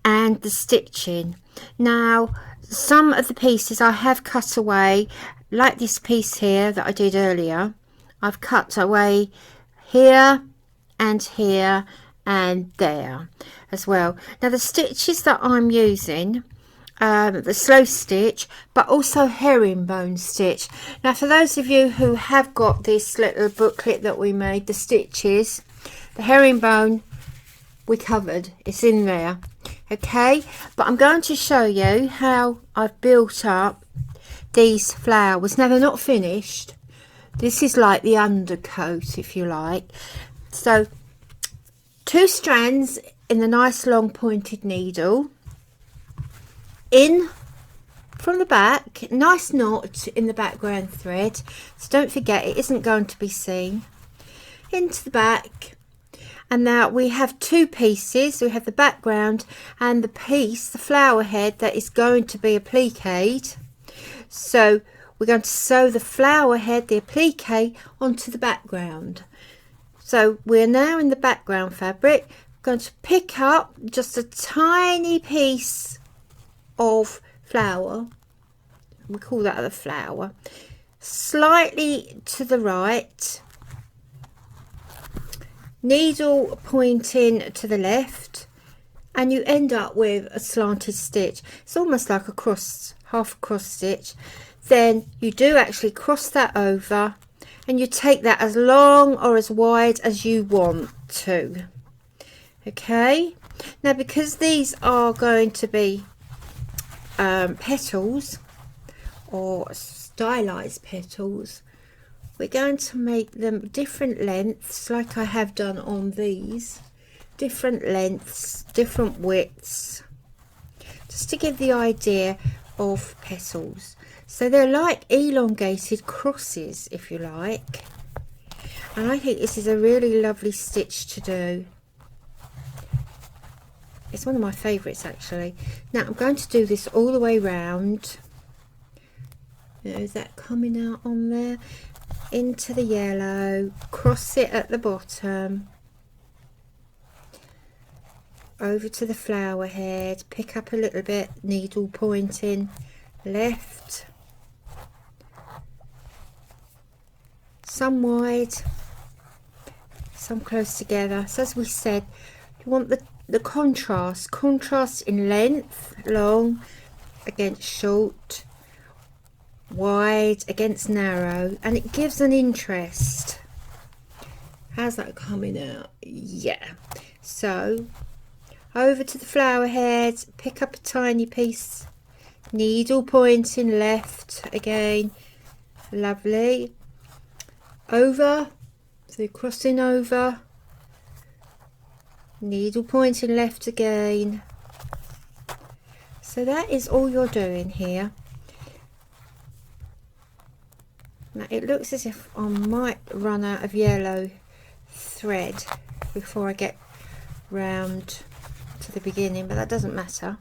and the stitching. Now, some of the pieces I have cut away, like this piece here that I did earlier. I've cut away here and here and there as well. Now the stitches that I'm using, the slow stitch, but also herringbone stitch. Now for those of you who have got this little booklet that we made, the stitches, the herringbone we covered, it's in there. Okay, but I'm going to show you how I've built up these flowers. Now they're not finished. This is like the undercoat, if you like. So 2 strands in the nice long pointed needle, in from the back, nice knot in the background thread, so don't forget it isn't going to be seen, into the back. And now we have 2 pieces. We have the background and the piece, the flower head, that is going to be appliqued. So we're going to sew the flower head, the applique, onto the background. So we're now in the background fabric. We're going to pick up just a tiny piece of flower. We call that the flower. Slightly to the right. Needle pointing to the left, and you end up with a slanted stitch. It's almost like a cross, half a cross stitch. Then you do actually cross that over and you take that as long or as wide as you want to. Okay, now because these are going to be petals or stylized petals, we're going to make them different lengths, like I have done on these, different lengths, different widths, just to give the idea of petals. So they're like elongated crosses, if you like, and I think this is a really lovely stitch to do. It's one of my favourites actually. Now I'm going to do this all the way round. Is that coming out on there? Into the yellow, cross it at the bottom, over to the flower head, pick up a little bit, needle pointing left, some wide, some close together. So as we said, you want the contrast in length, long against short, wide against narrow, and it gives an interest. How's that coming out? Yeah. So over to the flower head, pick up a tiny piece, needle pointing left again, lovely, over, so crossing over, needle pointing left again. So that is all you're doing here. Now it looks as if I might run out of yellow thread before I get round to the beginning, but that doesn't matter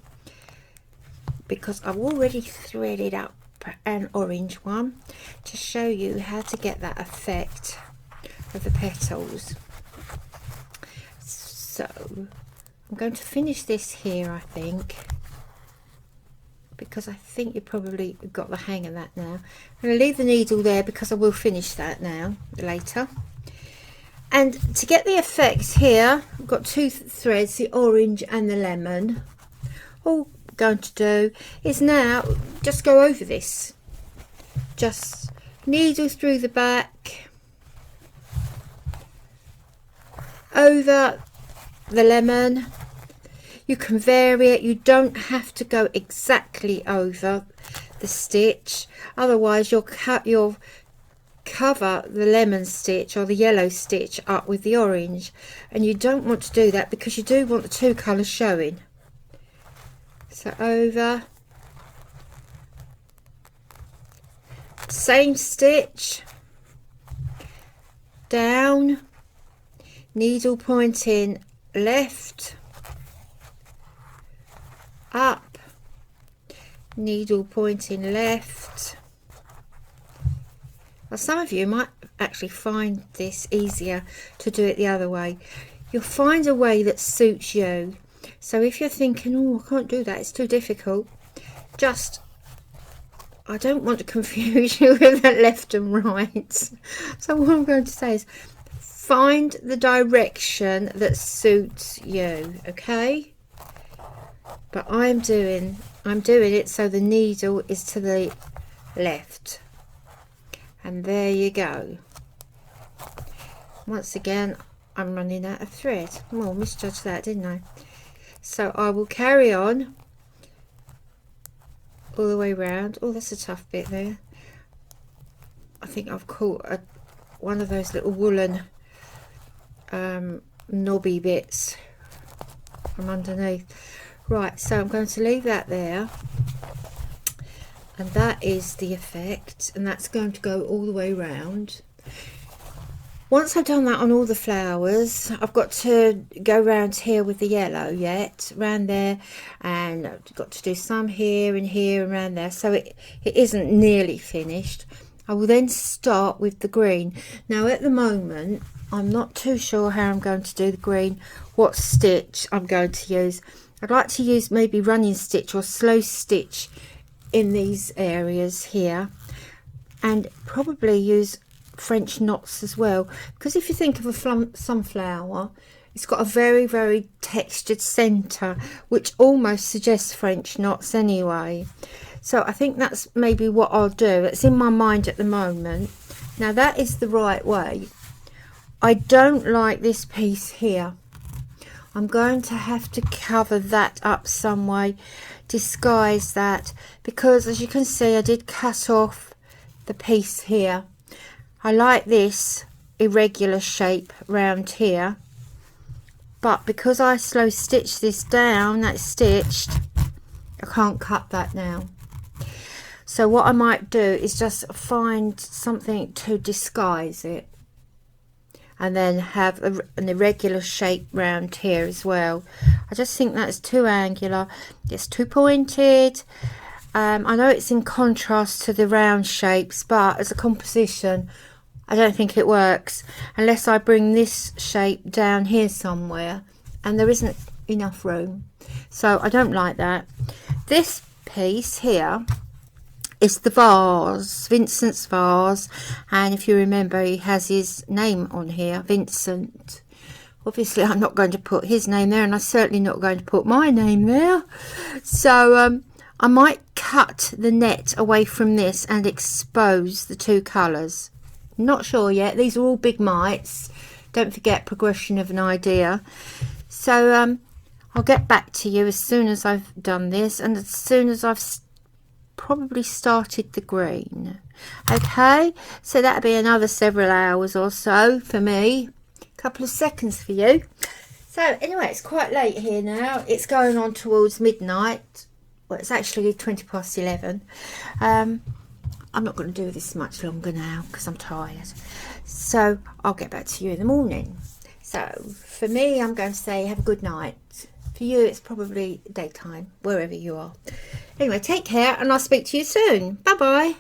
because I've already threaded up an orange one to show you how to get that effect of the petals. So I'm going to finish this here, I think, because I think you probably got the hang of that now. I'm going to leave the needle there because I will finish that now later. And to get the effect here, I've got two threads, the orange and the lemon. All I'm going to do is now just go over this. Just needle through the back, over the lemon. You can vary it. You don't have to go exactly over the stitch, otherwise you'll cover the lemon stitch or the yellow stitch up with the orange, and you don't want to do that because you do want the two colours showing. So over, same stitch, down, needle pointing left, up, needle pointing left. Well, some of you might actually find this easier to do it the other way. You'll find a way that suits you. So if you're thinking, oh, I can't do that, it's too difficult, just, I don't want to confuse you with the left and right. So what I'm going to say is find the direction that suits you, okay? But I'm doing it so the needle is to the left. And there you go. Once again, I'm running out of thread. Well, misjudged that, didn't I? So I will carry on all the way around. Oh, that's a tough bit there. I think I've caught one of those little woolen knobby bits from underneath. Right, so I'm going to leave that there, and that is the effect, and that's going to go all the way round. Once I've done that on all the flowers, I've got to go round here with the yellow yet, round there, and I've got to do some here and here and around there, so it isn't nearly finished. I will then start with the green. Now at the moment I'm not too sure how I'm going to do the green, what stitch I'm going to use. I'd like to use maybe running stitch or slow stitch in these areas here, and probably use French knots as well, because if you think of a sunflower, it's got a very, very textured centre which almost suggests French knots anyway. So I think that's maybe what I'll do. It's in my mind at the moment. Now that is the right way. I don't like this piece here. I'm going to have to cover that up some way, disguise that, because as you can see I did cut off the piece here. I like this irregular shape round here, but because I slow stitched this down, that's stitched, I can't cut that now. So what I might do is just find something to disguise it, and then have an irregular shape round here as well. I just think that's too angular, it's too pointed. I know it's in contrast to the round shapes, but as a composition I don't think it works unless I bring this shape down here somewhere, and there isn't enough room, so I don't like that. This piece here is the vase, Vincent's vase, and if you remember he has his name on here, Vincent. Obviously I'm not going to put his name there, and I'm certainly not going to put my name there, so I might cut the net away from this and expose the two colours. Not sure yet, these are all big mites, don't forget progression of an idea. So I'll get back to you as soon as I've done this, and as soon as I've probably started the green. Okay, so that'll be another several hours or so for me, a couple of seconds for you. So anyway, it's quite late here now, it's going on towards midnight. Well, it's actually 20 past 11. I'm not going to do this much longer now because I'm tired, so I'll get back to you in the morning. So for me, I'm going to say have a good night. For you, it's probably daytime, wherever you are. Anyway, take care, and I'll speak to you soon. Bye-bye.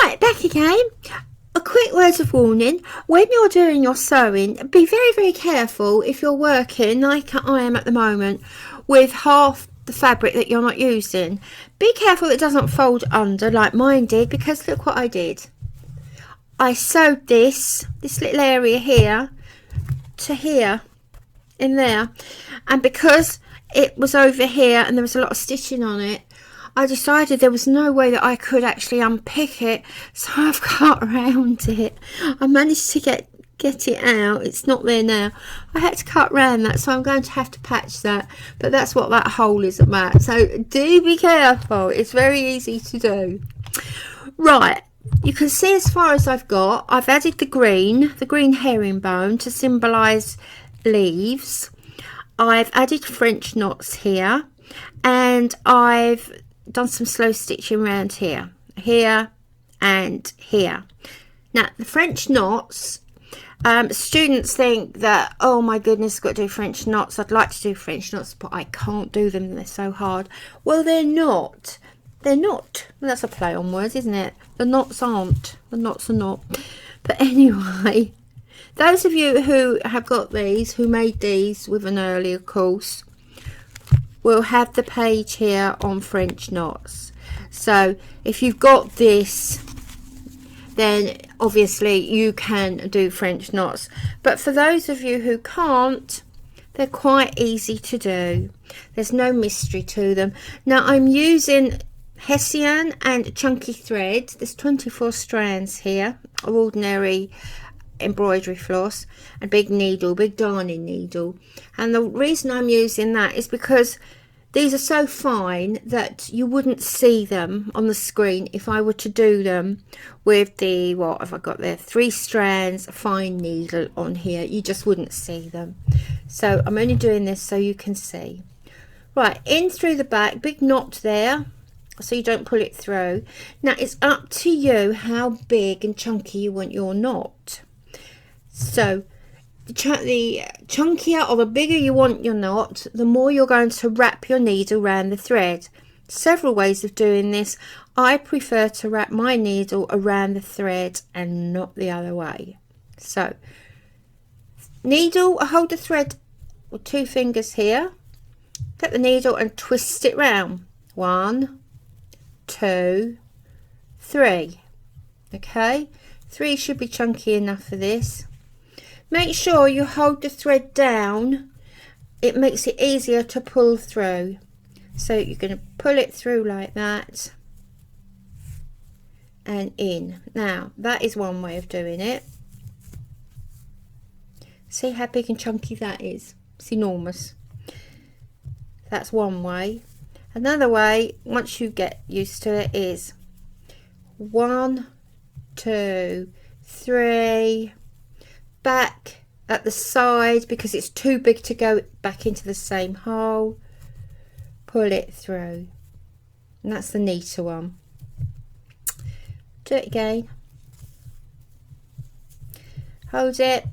Right, back again. A quick word of warning. When you're doing your sewing, be very, very careful if you're working, like I am at the moment, with half the fabric that you're not using. Be careful it doesn't fold under like mine did, because look what I did. I sewed this little area here to here in there, and because it was over here and there was a lot of stitching on it, I decided there was no way that I could actually unpick it, so I've cut around it. I managed to get it out. It's not there now. I had to cut around that, so I'm going to have to patch that, but that's what that hole is about. So do be careful. It's very easy to do. Right, you can see as far as I've added the green herringbone to symbolise leaves. I've added French knots here, and I've done some slow stitching around here and here. Now the French knots, students think that, oh my goodness, got to do French knots. I'd like to do French knots, but I can't do them, they're so hard. Well, they're not. Well, that's a play on words, isn't it? The knots aren't. The knots are not. But anyway, those of you who have got these, who made these with an earlier course, will have the page here on French knots. So if you've got this, then obviously you can do French knots. But for those of you who can't, they're quite easy to do. There's no mystery to them. Now I'm using Hessian and chunky thread. There's 24 strands here of ordinary embroidery floss, and big darning needle. And the reason I'm using that is because these are so fine that you wouldn't see them on the screen if I were to do them with the, what have I got there, 3 strands, a fine needle on here. You just wouldn't see them. So I'm only doing this so you can see. Right, in through the back, big knot there, so you don't pull it through. Now it's up to you how big and chunky you want your knot. So the chunkier or the bigger you want your knot, the more you're going to wrap your needle around the thread. Several ways of doing this. I prefer to wrap my needle around the thread and not the other way. So needle, hold the thread with 2 fingers here, take the needle and twist it round. 1, 2, 3. Okay, 3 should be chunky enough for this. Make sure you hold the thread down. It makes it easier to pull through. So you're going to pull it through like that and in. Now that is one way of doing it. See how big and chunky that is? It's enormous. That's one way. Another way, once you get used to it, is 1, 2, 3, back at the side, because it's too big to go back into the same hole, pull it through, and that's the neater one. Do it again, hold it,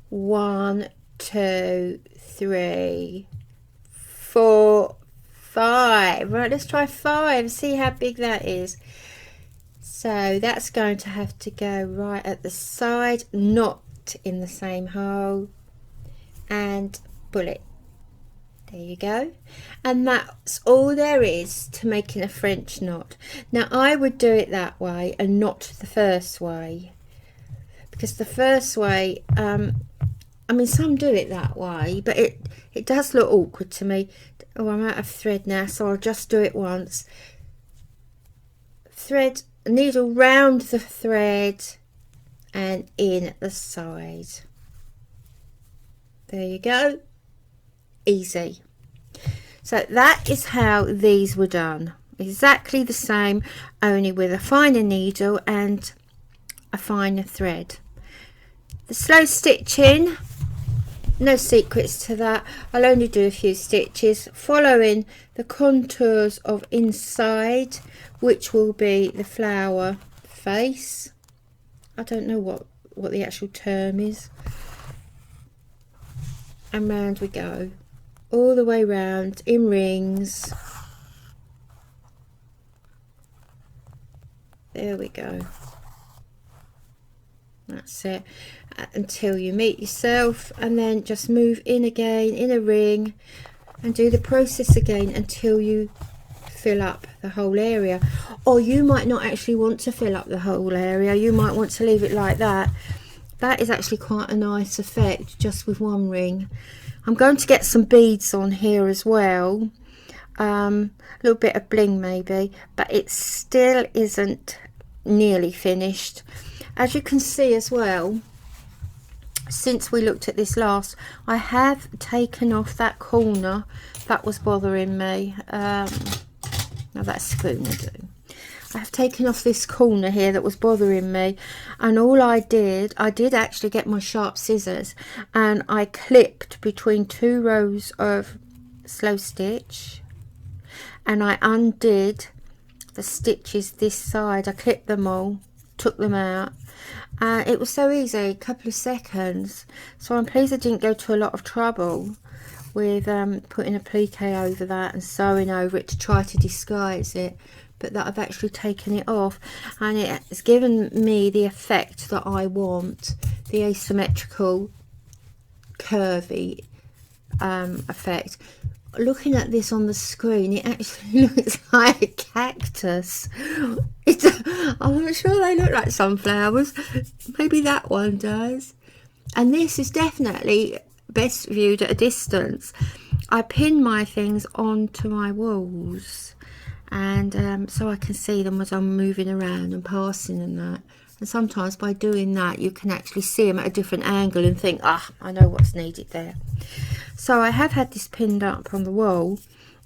1, 2, 3, 4, 5. Right, let's try 5, see how big that is. So that's going to have to go right at the side, not in the same hole, and pull it. There you go. And that's all there is to making a French knot. Now I would do it that way and not the first way, because the first way, I mean, some do it that way, but it does look awkward to me. Oh, I'm out of thread now, so I'll just do it once. Thread, needle round the thread and in at the side. There you go. Easy. So that is how these were done. Exactly the same, only with a finer needle and a finer thread. The slow stitching, no secrets to that. I'll only do a few stitches following the contours of inside, which will be the flower face. I don't know what what the actual term is. And round we go, all the way round in rings. There we go. That's it, until you meet yourself, and then just move in again in a ring and do the process again until you fill up the whole area. Or you might not actually want to fill up the whole area, you might want to leave it like that. That is actually quite a nice effect just with one ring. I'm going to get some beads on here as well, a little bit of bling maybe, but it still isn't nearly finished. As you can see as well, since we looked at this last, I have taken off that corner that was bothering me. Now that's going to do. I have taken off this corner here that was bothering me, and all I did actually get my sharp scissors and I clipped between 2 rows of slow stitch, and I undid the stitches this side. I clipped them all, took them out. It was so easy, a couple of seconds. So I'm pleased I didn't go to a lot of trouble with putting applique over that and sewing over it to try to disguise it, but that I've actually taken it off, and it's given me the effect that I want, the asymmetrical curvy effect. Looking at this on the screen, it actually looks like a cactus. I'm not sure they look like sunflowers. Maybe that one does. And this is definitely best viewed at a distance. I pin my things onto my walls, and so I can see them as I'm moving around and passing and that. And sometimes by doing that, you can actually see them at a different angle and think, ah, I know what's needed there. So I have had this pinned up on the wall,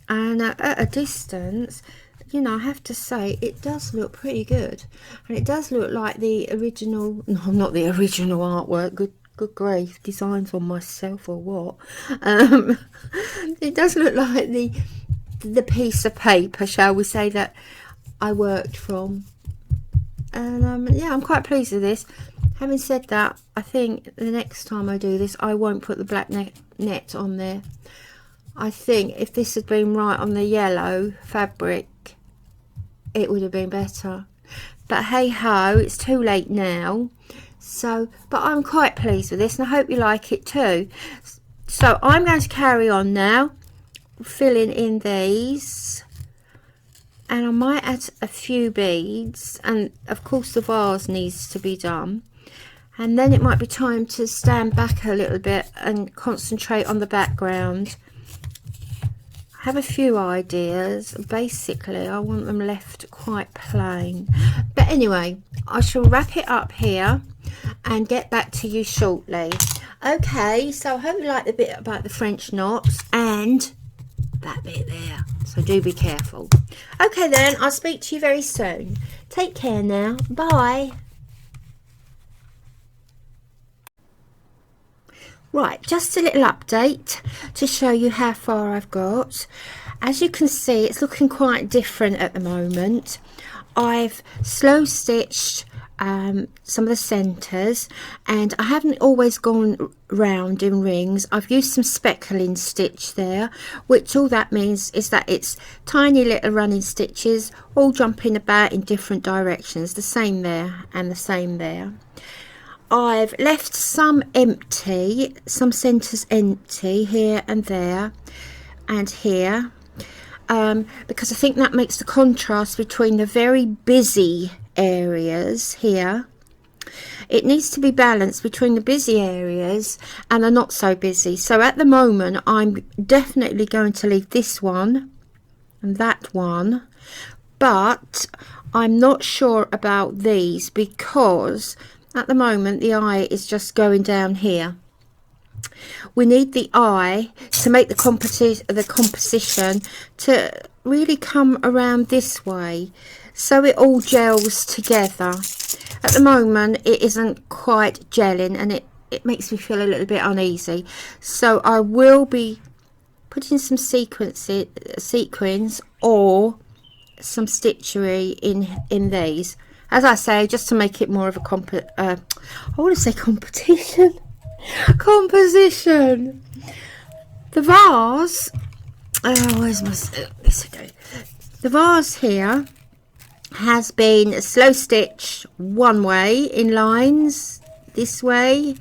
and at a distance, you know, I have to say it does look pretty good, and it does look like the original, no, not the original artwork, good grief, designs on myself or what. It does look like the piece of paper, shall we say, that I worked from. And yeah, I'm quite pleased with this. Having said that, I think the next time I do this, I won't put the black net on there. I think if this had been right on the yellow fabric, it would have been better. But hey ho, it's too late now. So, but I'm quite pleased with this, and I hope you like it too. So I'm going to carry on now, filling in these. And I might add a few beads, and of course the vase needs to be done, and then it might be time to stand back a little bit and concentrate on the background. I have a few ideas. Basically I want them left quite plain, but anyway, I shall wrap it up here and get back to you shortly. Okay, so I hope you like the bit about the French knots and that bit there, so do be careful. Okay then, I'll speak to you very soon. Take care now, bye. Right, just a little update to show you how far I've got. As you can see, it's looking quite different at the moment. I've slow stitched some of the centres, and I haven't always gone round in rings. I've used some speckling stitch there, which all that means is that it's tiny little running stitches all jumping about in different directions, the same there and the same there. I've left some empty, some centres empty here and there and here, because I think that makes the contrast between the very busy areas here. It needs to be balanced between the busy areas and the not so busy. So at the moment I'm definitely going to leave this one and that one, but I'm not sure about these, because at the moment the eye is just going down here. We need the eye to make the composition to really come around this way, so it all gels together. At the moment it isn't quite gelling, and it makes me feel a little bit uneasy, so I will be putting some sequins or some stitchery in these. as I say, just to make it more of a I want to say competition, composition. The vase, where's my, this we go. The vase here has been slow stitched one way in lines, this way,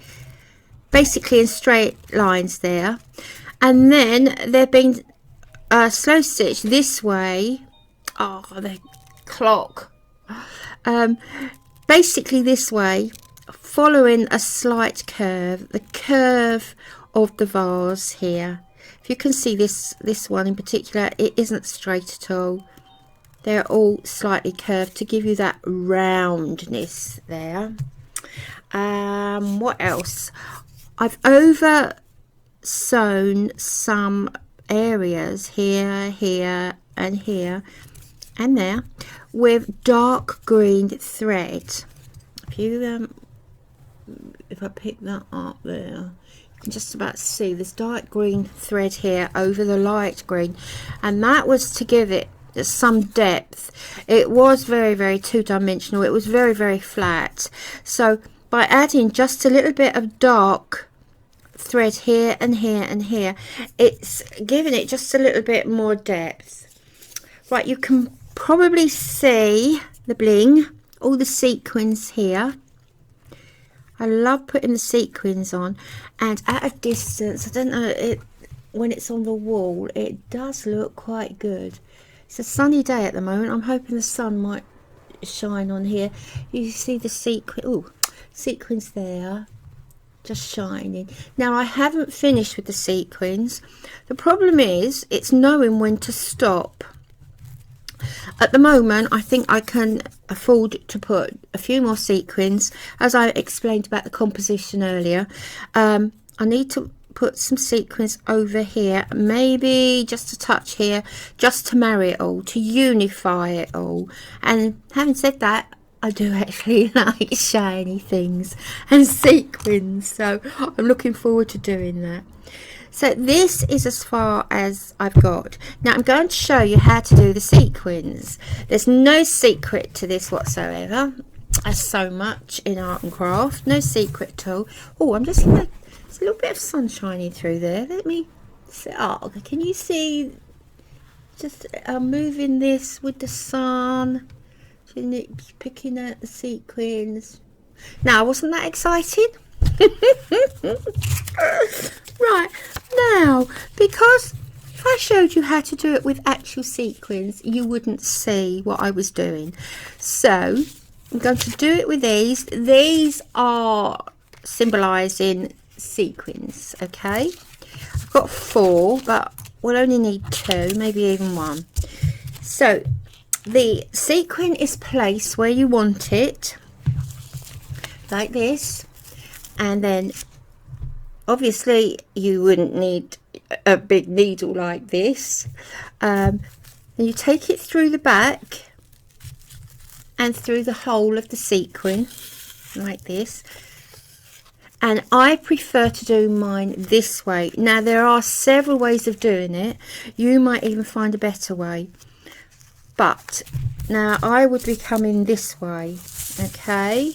basically in straight lines there, and then they've been slow stitched this way. Oh, the clock. Basically this way, following a slight curve, the curve of the vase here. If you can see this one in particular, it isn't straight at all. They're all slightly curved to give you that roundness there. What else? I've over sewn some areas here, here and here and there with dark green thread. If I pick that up there, you can just about see this dark green thread here over the light green, and that was to give it some depth. It was very, very two-dimensional. It was very, very flat. So by adding just a little bit of dark thread here and here and here, it's giving it just a little bit more depth. Right, you can probably see the bling, all the sequins here. I love putting the sequins on, and at a distance, I don't know, when it's on the wall, it does look quite good. It's a sunny day at the moment. I'm hoping the sun might shine on here. You see the sequins there, just shining. Now, I haven't finished with the sequins. The problem is, it's knowing when to stop. At the moment, I think I can afford to put a few more sequins. As I explained about the composition earlier, I need to put some sequins over here, maybe just a touch here, just to marry it all, to unify it all. And having said that, I do actually like shiny things and sequins, so I'm looking forward to doing that. So this is as far as I've got. Now I'm going to show you how to do the sequins. There's no secret to this whatsoever, as so much in art and craft. No secret at all. Oh, I'm just going to, there's a little bit of sun shining through there. Let me see. Oh, can you see? Just moving this with the sun, picking out the sequins. Now, wasn't that exciting? Right, now, because if I showed you how to do it with actual sequins, you wouldn't see what I was doing. So I'm going to do it with these. These are symbolising sequins, okay? I've got 4, but we'll only need 2, maybe even 1. So the sequin is placed where you want it, like this, and then obviously you wouldn't need a big needle like this. Then you take it through the back and through the hole of the sequin, like this. And I prefer to do mine this way. Now there are several ways of doing it. You might even find a better way. But now I would be coming this way, okay?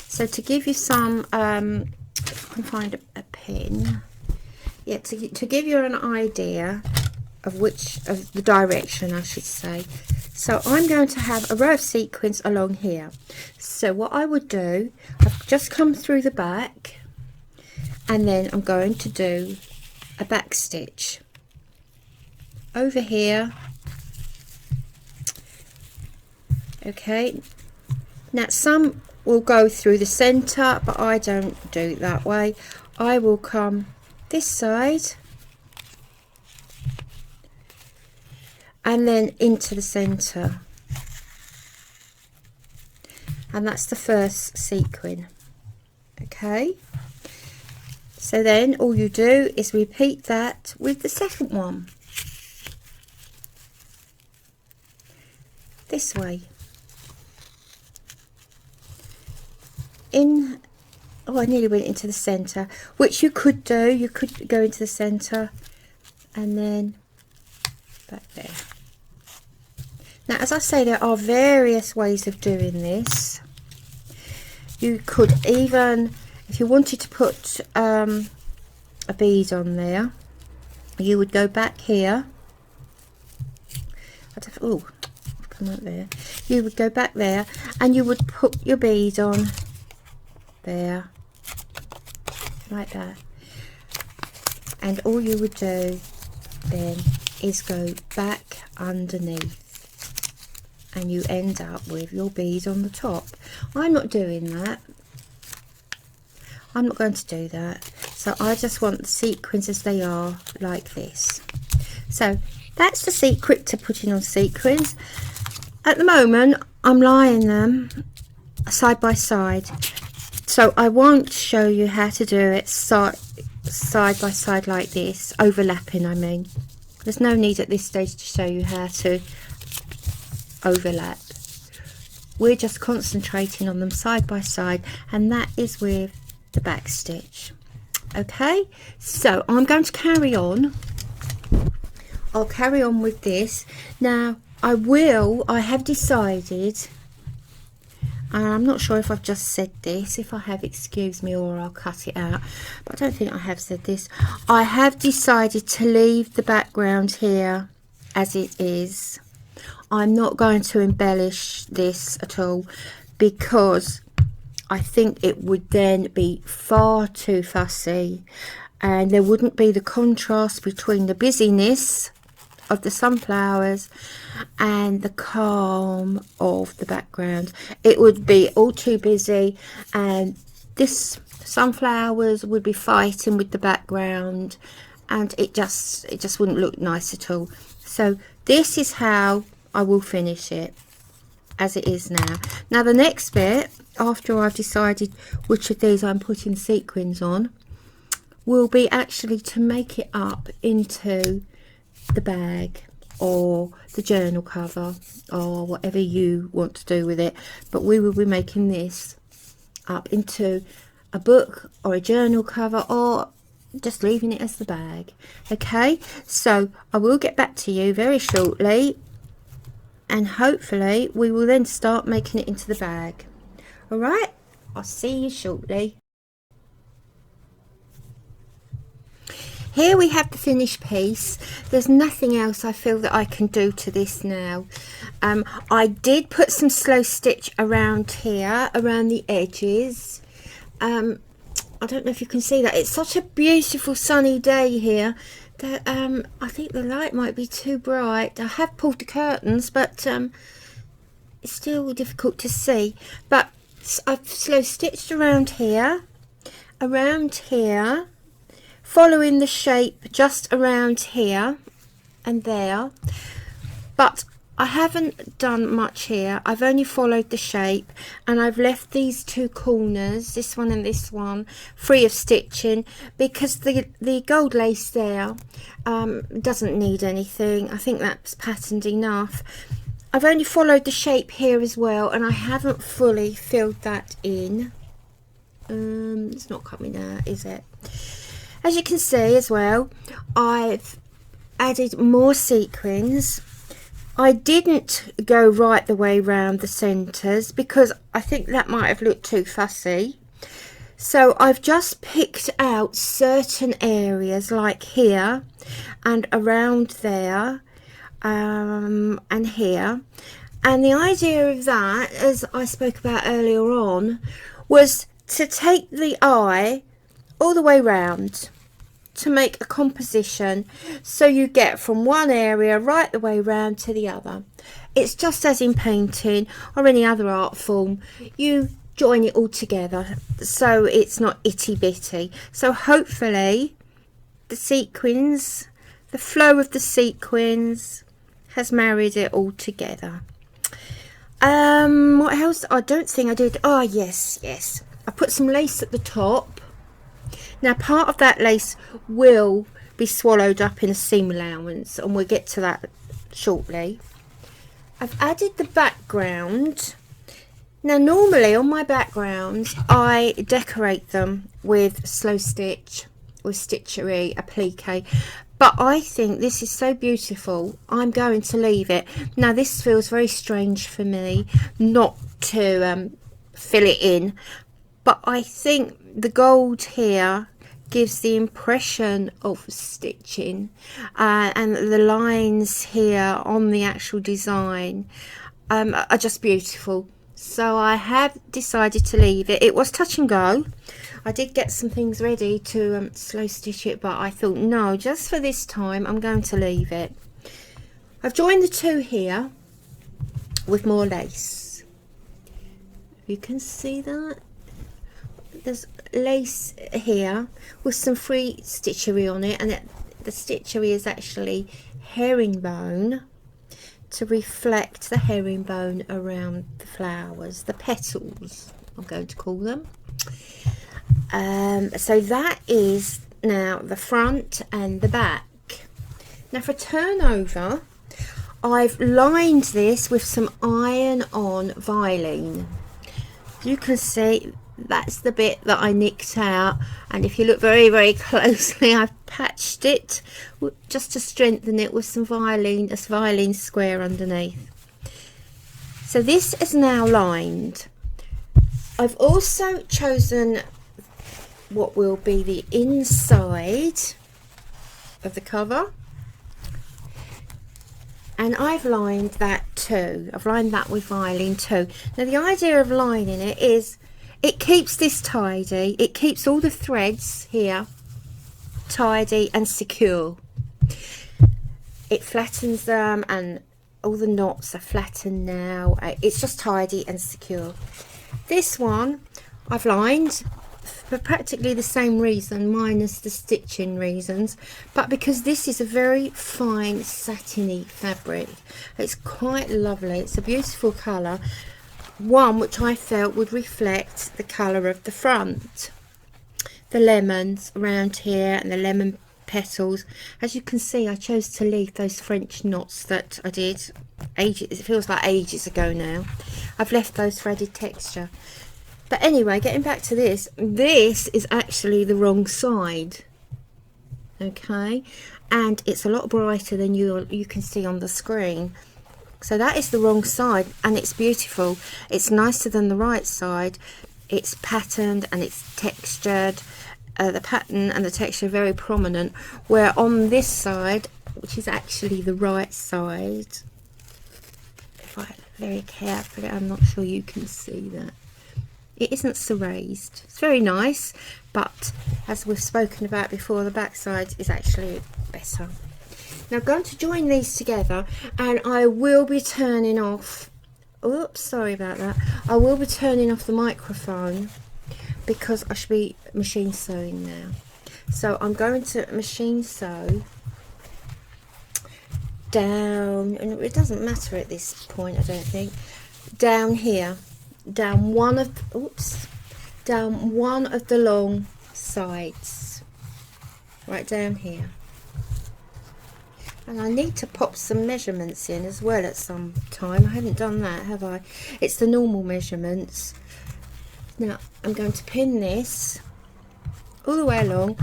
So to give you some, if I can find a pin, yeah, to give you an idea of the direction, I should say. So I'm going to have a row of sequins along here. So what I would do, I've just come through the back, and then I'm going to do a back stitch over here. Okay, now some will go through the center, but I don't do it that way. I will come this side and then into the center, and that's the first sequin. Okay, so then all you do is repeat that with the second one, this way. In, oh, I nearly went into the center, which you could do. You could go into the center and then back there. Now, as I say, there are various ways of doing this. You could even, if you wanted to put a bead on there, you would go back here. Oh, come up there. You would go back there and you would put your bead on there, like that. And all you would do then is go back underneath, and you end up with your bead on the top. I'm not doing that. I'm not going to do that. So I just want the sequins as they are, like this. So that's the secret to putting on sequins. At the moment, I'm lying them side by side. So I won't show you how to do it side by side like this, overlapping I mean. There's no need at this stage to show you how to overlap. We're just concentrating on them side by side, and that is with the back stitch. Okay, so I'm going to carry on. I'll carry on with this. Now I have decided, and I'm not sure if I've just said this. If I have, excuse me, or I'll cut it out, but I don't think I have said this. I have decided to leave the background here as it is. I'm not going to embellish this at all, because I think it would then be far too fussy, and there wouldn't be the contrast between the busyness of the sunflowers and the calm of the background. It would be all too busy, and this sunflowers would be fighting with the background, and it just wouldn't look nice at all. So this is how I will finish it, as it is now. Now the next bit, after I've decided which of these I'm putting sequins on, will be actually to make it up into the bag or the journal cover or whatever you want to do with it. But we will be making this up into a book or a journal cover, or just leaving it as the bag. Okay, so I will get back to you very shortly, and hopefully we will then start making it into the bag. All right, I'll see you shortly. Here we have the finished piece. There's nothing else I feel that I can do to this now. I did put some slow stitch around here, around the edges. I don't know if you can see that. It's such a beautiful sunny day here that I think the light might be too bright. I have pulled the curtains, but it's still difficult to see. But I've slow stitched around here, following the shape just around here and there, but I haven't done much here. I've only followed the shape, and I've left these two corners, this one and this one, free of stitching, because the gold lace there doesn't need anything. I think that's patterned enough. I've only followed the shape here as well, and I haven't fully filled that in. It's not coming out, is it? As you can see as well, I've added more sequins. I didn't go right the way round the centres, because I think that might have looked too fussy. So I've just picked out certain areas, like here and around there, and here. And the idea of that, as I spoke about earlier on, was to take the eye all the way round to make a composition, so you get from one area right the way round to the other. It's just as in painting or any other art form, you join it all together so it's not itty bitty. So hopefully the sequins, the flow of the sequins has married it all together. What else? I don't think I did. Oh yes, I put some lace at the top. Now part of that lace will be swallowed up in a seam allowance, and we'll get to that shortly. I've added the background. Now normally on my backgrounds I decorate them with slow stitch, with stitchery, applique, but I think this is so beautiful. I'm going to leave it. Now this feels very strange for me not to fill it in, but I think the gold here gives the impression of stitching, and the lines here on the actual design are just beautiful. So I have decided to leave it. It was touch and go. I did get some things ready to slow stitch it, but I thought no, just for this time I'm going to leave it. I've joined the two here with more lace. You can see that there's lace here with some free stitchery on it, and the stitchery is actually herringbone to reflect the herringbone around the flowers, the petals I'm going to call them. So that is now the front and the back. Now for turnover, I've lined this with some iron-on Vilene. You can see that's the bit that I nicked out, and if you look very, very closely, I've patched it just to strengthen it with some Vilene, a Vilene square underneath. So this is now lined. I've also chosen what will be the inside of the cover, and I've lined that too. I've lined that with Vilene too. Now the idea of lining it is it keeps this tidy, it keeps all the threads here tidy and secure. It flattens them, and all the knots are flattened now. It's just tidy and secure. This one I've lined for practically the same reason, minus the stitching reasons, but because this is a very fine satiny fabric. It's quite lovely. It's a beautiful colour, one which I felt would reflect the colour of the front, the lemons around here and the lemon petals. As you can see, I chose to leave those French knots that I did ages, it feels like ages ago now. I've left those threaded texture. But anyway, getting back to this, this is actually the wrong side, okay, and it's a lot brighter than you can see on the screen. So that is the wrong side, and it's beautiful. It's nicer than the right side. It's patterned and it's textured. The pattern and the texture are very prominent, where on this side, which is actually the right side, if I look very carefully, I'm not sure you can see that. It isn't serraged. It's very nice, but as we've spoken about before, the back side is actually better. Now I'm going to join these together, and I will be turning off, oops, sorry about that, I will be turning off the microphone because I should be machine sewing now. So I'm going to machine sew down, and it doesn't matter at this point, I don't think, down here, down one of the long sides, right down here. And I need to pop some measurements in as well at some time. I haven't done that, have I? It's the normal measurements. Now I'm going to pin this all the way along.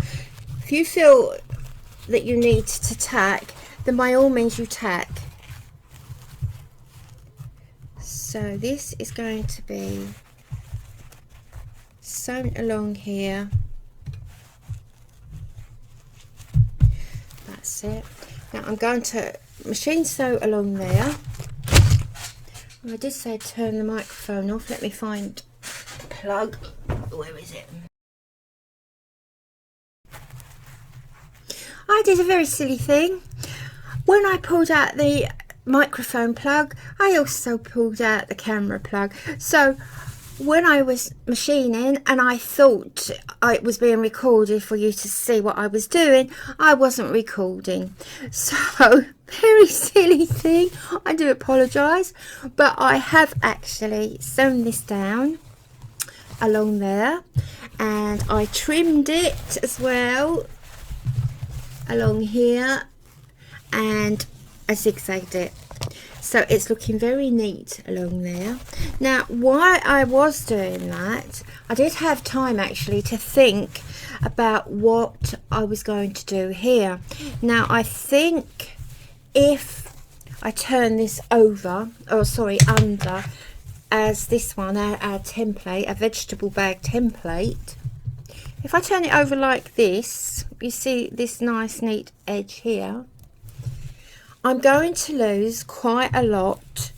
If you feel that you need to tack, then by all means you tack. So this is going to be sewn along here. That's it. Now I'm going to machine sew along there. I did say turn the microphone off. Let me find the plug. Where is it? I did a very silly thing. When I pulled out the microphone plug, I also pulled out the camera plug. So when I was machining and I thought it was being recorded for you to see what I was doing, I wasn't recording. So very silly thing, I do apologise, but I have actually sewn this down along there, and I trimmed it as well along here, and I zigzagged it. So it's looking very neat along there. Now, while I was doing that, I did have time actually to think about what I was going to do here. Now I think if I turn this over, oh sorry, under, as this one, our template, a vegetable bag template, if I turn it over like this, you see this nice neat edge here, I'm going to lose quite a lot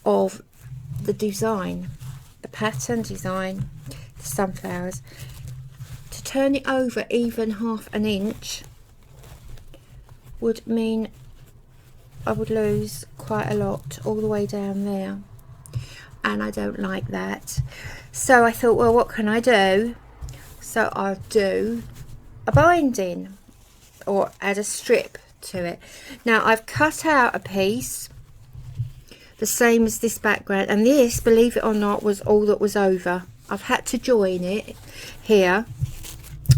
of the design, the pattern design, the sunflowers. To turn it over even ½ an inch would mean I would lose quite a lot all the way down there, and I don't like that. So I thought, well, what can I do? So I'll do a binding or add a strip to it. Now I've cut out a piece the same as this background, and this, believe it or not, was all that was over. I've had to join it here.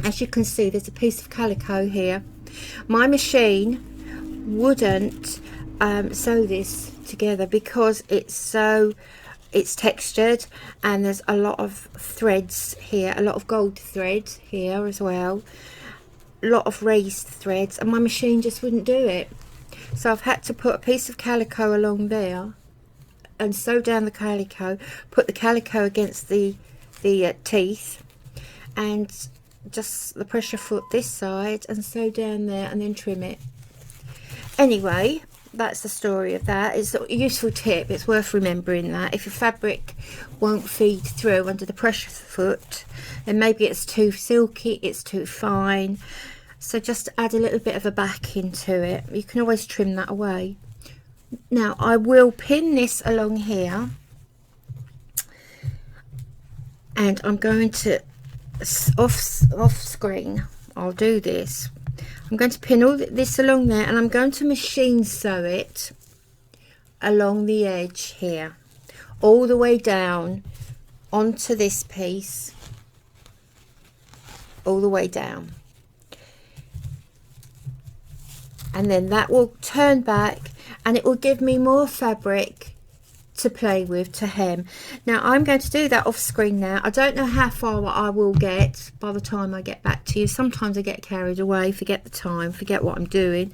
As you can see, there's a piece of calico here. My machine wouldn't sew this together because it's textured, and there's a lot of threads here, a lot of gold threads here as well, a lot of raised threads, and my machine just wouldn't do it. So I've had to put a piece of calico along there and sew down the calico, put the calico against the teeth, and just the pressure foot this side and sew down there and then trim it. Anyway, that's the story of that. It's a useful tip, it's worth remembering that if your fabric won't feed through under the pressure foot, then maybe it's too silky, it's too fine, so just add a little bit of a backing to it. You can always trim that away. Now I will pin this along here, and I'm going to off screen, I'll do this. I'm going to pin all this along there, and I'm going to machine sew it along the edge here, all the way down onto this piece, all the way down, and then that will turn back and it will give me more fabric to play with, to hem. Now I'm going to do that off screen now. I don't know how far I will get by the time I get back to you. Sometimes I get carried away, forget the time, forget what I'm doing.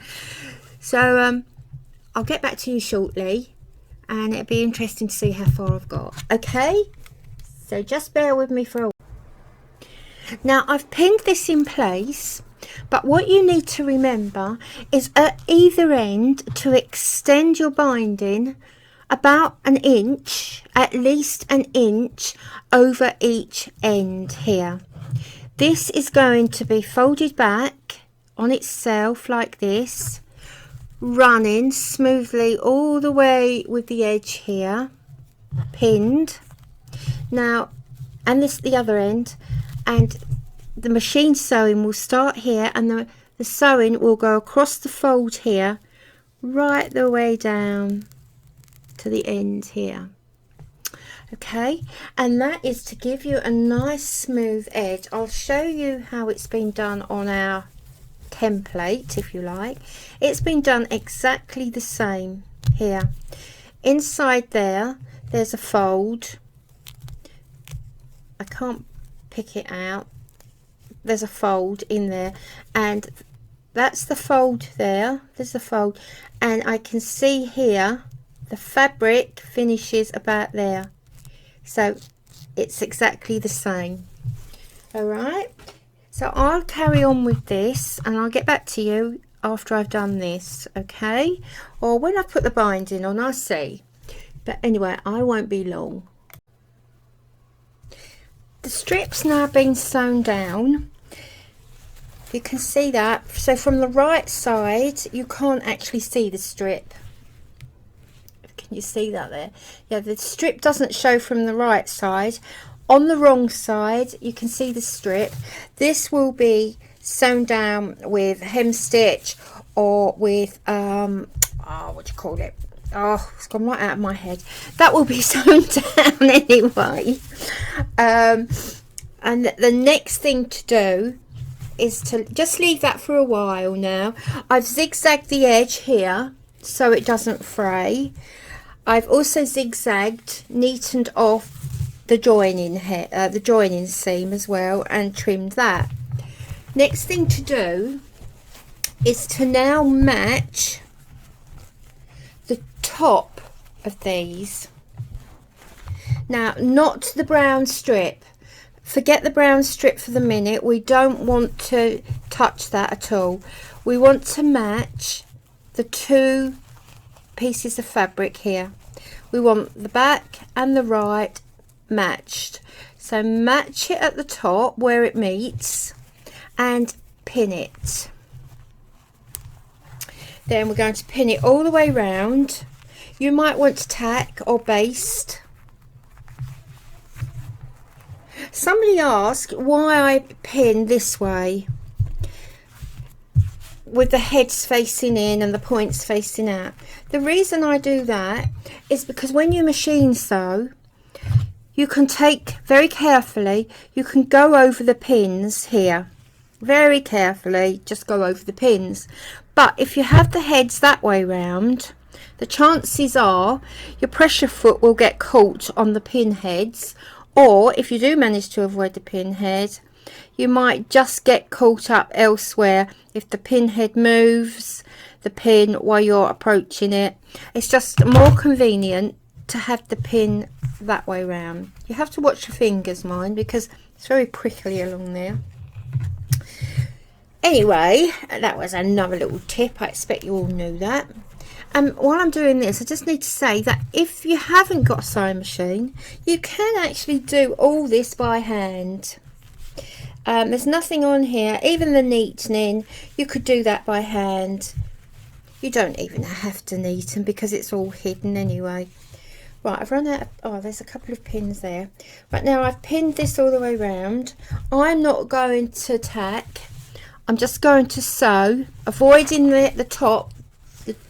So I'll get back to you shortly, and it'll be interesting to see how far I've got. Okay, so just bear with me for a while. Now I've pinned this in place, but what you need to remember is at either end to extend your binding about an inch, at least an inch over each end here. This is going to be folded back on itself like this, running smoothly all the way with the edge here pinned. Now, and this the other end, and the machine sewing will start here, and the sewing will go across the fold here right the way down to the end here. Okay, and that is to give you a nice smooth edge. I'll show you how it's been done on our template, if you like. It's been done exactly the same here. Inside there's a fold. I can't pick it out. There's a fold in there, and that's the fold there. There's a fold, and I can see here the fabric finishes about there, so it's exactly the same. All right, so I'll carry on with this, and I'll get back to you after I've done this, okay, or when I put the binding on, I'll see. But anyway, I won't be long. The strip's now been sewn down. You can see that. So from the right side, you can't actually see the strip. Can you see that there? Yeah, the strip doesn't show from the right side. On the wrong side, you can see the strip. This will be sewn down with hem stitch, or with what do you call it? Oh, it's gone right out of my head. That will be sewn down anyway. And the next thing to do is to just leave that for a while. Now I've zigzagged the edge here so it doesn't fray. I've also zigzagged, neatened off the joining seam as well, and trimmed that. Next thing to do is to now match the top of these. Now, not the brown strip. Forget the brown strip for the minute. We don't want to touch that at all. We want to match the two pieces of fabric here. We want the back and the right matched. So match it at the top where it meets and pin it. Then we're going to pin it all the way round. You might want to tack or baste. Somebody asked why I pin this way with the heads facing in and the points facing out. The reason I do that is because when you machine sew, you can take very carefully, you can go over the pins here, very carefully, just go over the pins. But if you have the heads that way round, the chances are your pressure foot will get caught on the pin heads, or if you do manage to avoid the pin head, you might just get caught up elsewhere if the pin head moves the pin while you're approaching it. It's just more convenient to have the pin that way round. You have to watch your fingers, mind, because it's very prickly along there. Anyway, that was another little tip. I expect you all knew that. While I'm doing this, I just need to say that if you haven't got a sewing machine, you can actually do all this by hand. There's nothing on here, even the neatening, you could do that by hand. You don't even have to neaten because it's all hidden anyway. Right, I've run out of, oh, there's a couple of pins there. Right, now I've pinned this all the way round. I'm not going to tack. I'm just going to sew, avoiding the top,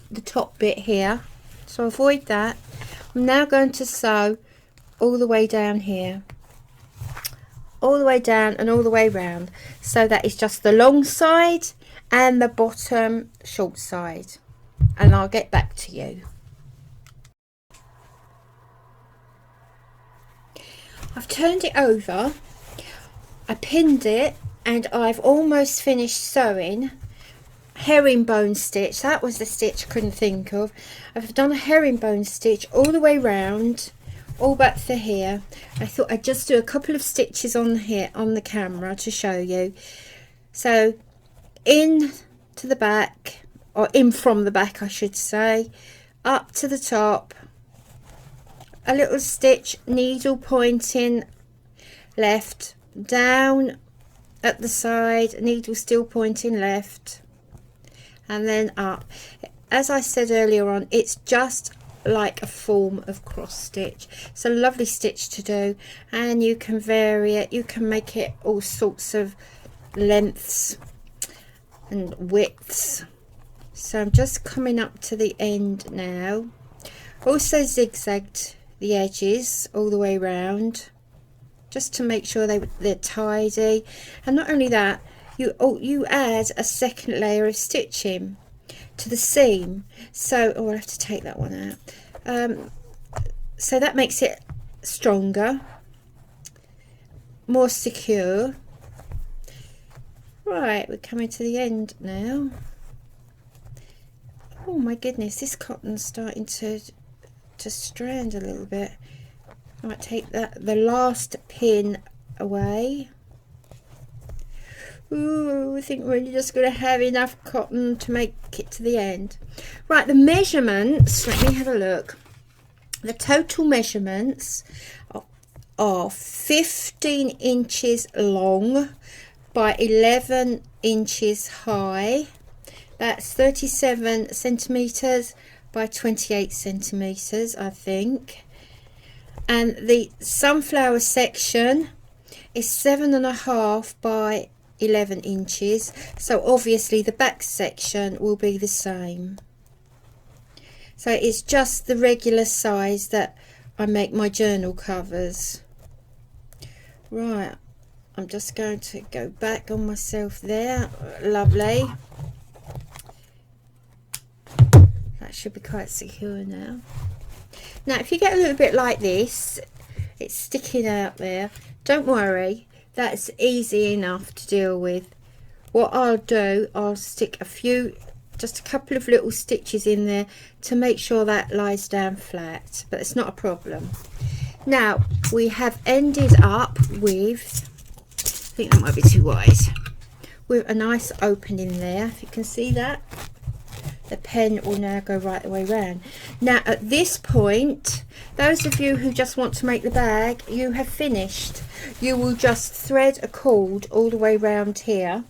the top bit here. So avoid that. I'm now going to sew all the way down here. All the way down and all the way round. So that is just the long side and the bottom short side. And I'll get back to you. I've turned it over, I pinned it, and I've almost finished sewing. Herringbone stitch, that was the stitch I couldn't think of. I've done a herringbone stitch all the way round, all back to here. I thought I'd just do a couple of stitches on here on the camera to show you. So in to the back, or in from the back I should say, up to the top, a little stitch, needle pointing left, down at the side, needle still pointing left, and then up. As I said earlier on, it's just like a form of cross stitch. It's a lovely stitch to do, and you can vary it, you can make it all sorts of lengths and widths. So I'm just coming up to the end now. Also zigzagged the edges all the way round just to make sure they're tidy. And not only that, you add a second layer of stitching to the seam. So I'll have to take that one out. So that makes it stronger, more secure. Right, we're coming to the end now. Oh my goodness, this cotton's starting to strand a little bit. I might take the last pin away. Ooh, I think we're just going to have enough cotton to make it to the end. Right, the measurements, let me have a look. The total measurements are 15 inches long by 11 inches high. That's 37 centimeters by 28 centimeters, I think. And the sunflower section is 7.5 by 11 inches. So obviously the back section will be the same. So it's just the regular size that I make my journal covers. Right, I'm just going to go back on myself there. Lovely. That should be quite secure now. Now if you get a little bit like this, it's sticking out there, don't worry, that's easy enough to deal with. what I'll do, I'll stick just a couple of little stitches in there to make sure that lies down flat, but it's not a problem. Now we have ended up with, I think that might be too wide, with a nice opening there. If you can see that, the pen will now go right the way around. Now at this point, those of you who just want to make the bag, you have finished. You will just thread a cord all the way around here,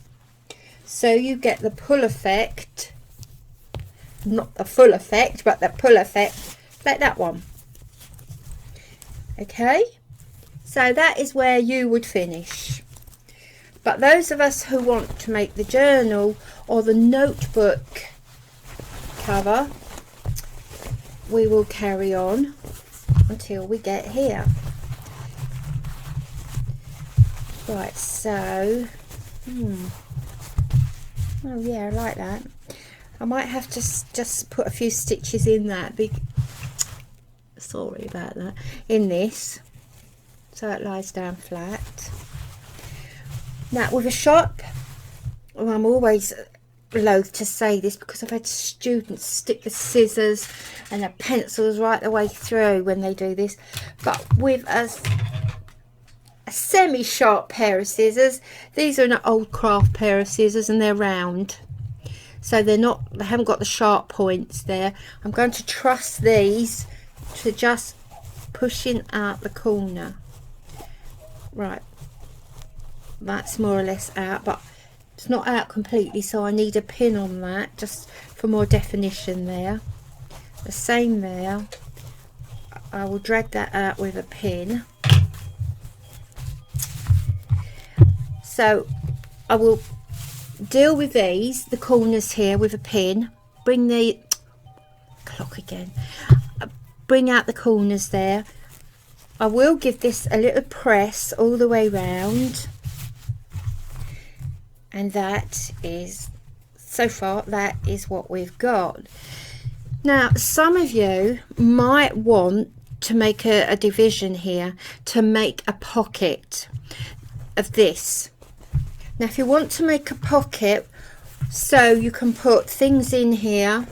so you get the pull effect, not the full effect, but the pull effect, like that one. Okay, so that is where you would finish. But those of us who want to make the journal or the notebook cover, we will carry on until we get here. Right, so oh yeah, I like that. I might have to just put a few stitches in that, sorry about that, in this, so it lies down flat. Now with a sharp, well, I'm always loath to say this because I've had students stick the scissors and the pencils right the way through when they do this, but with a semi-sharp pair of scissors, these are an old craft pair of scissors and they're round, so they haven't got the sharp points there. I'm going to trust these to just pushing out the corner. Right, that's more or less out, but it's not out completely, so I need a pin on that just for more definition there. The same there. I will drag that out with a pin. So I will deal with the corners here with a pin, bring the clock again, bring out the corners there. I will give this a little press all the way round, and that is, so far, that is what we've got. Now some of you might want to make a division here to make a pocket of this. Now if you want to make a pocket so you can put things in here,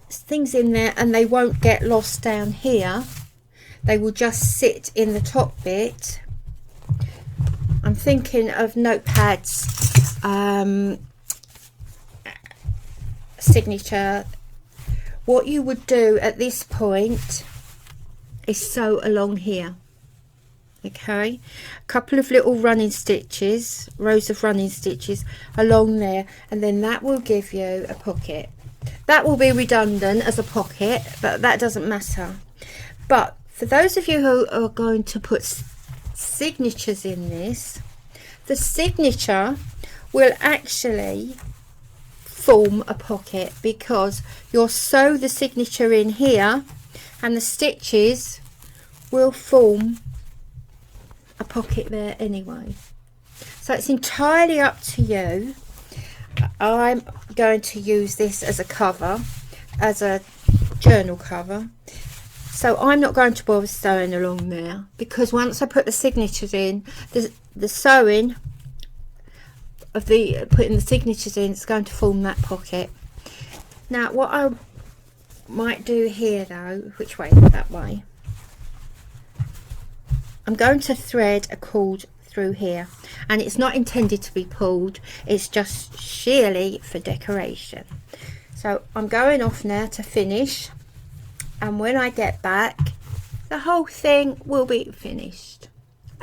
things in there, and they won't get lost down here, they will just sit in the top bit. I'm thinking of notepads, signature. What you would do at this point is sew along here. Okay, a couple of little running stitches, rows of running stitches along there, and then that will give you a pocket. That will be redundant as a pocket, but that doesn't matter. But for those of you who are going to put signatures in this, the signature will actually form a pocket, because you'll sew the signature in here and the stitches will form a pocket there anyway. So it's entirely up to you. I'm going to use this as a cover, as a journal cover, so I'm not going to bother sewing along there, because once I put the signatures in, the sewing of putting the signatures in is going to form that pocket. Now what I might do here though, which way? That way. I'm going to thread a cord through here, and it's not intended to be pulled, it's just sheerly for decoration. So I'm going off now to finish, and when I get back the whole thing will be finished.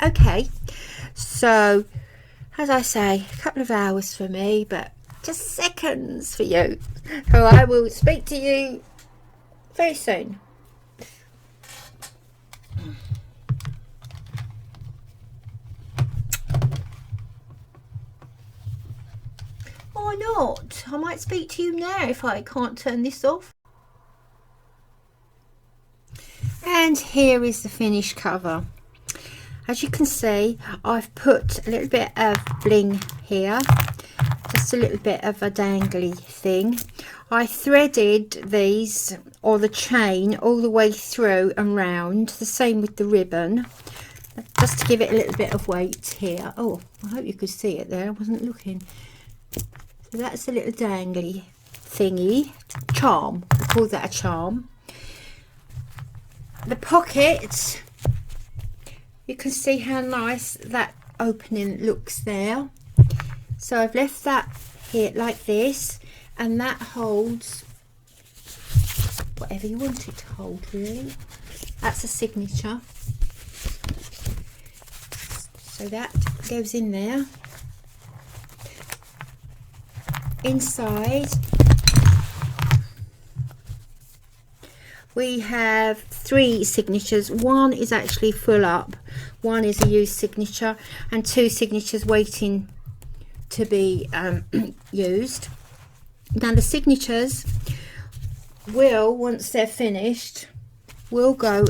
Okay, so as I say, a couple of hours for me, but just seconds for you. So I will speak to you very soon. Why not? I might speak to you now if I can't turn this off. And here is the finished cover. As you can see, I've put a little bit of bling here, just a little bit of a dangly thing. I threaded these, or the chain, all the way through and round, the same with the ribbon. just to give it a little bit of weight here. Oh, I hope you could see it there, I wasn't looking. So that's a little dangly thingy, charm, I call that a charm. The pocket, you can see how nice that opening looks there. So I've left that here like this, and that holds whatever you want it to hold, really. That's a signature. So that goes in there. Inside we have 3 signatures. One is actually full up, one is a used signature, and 2 signatures waiting to be used. Now the signatures will, once they're finished, will go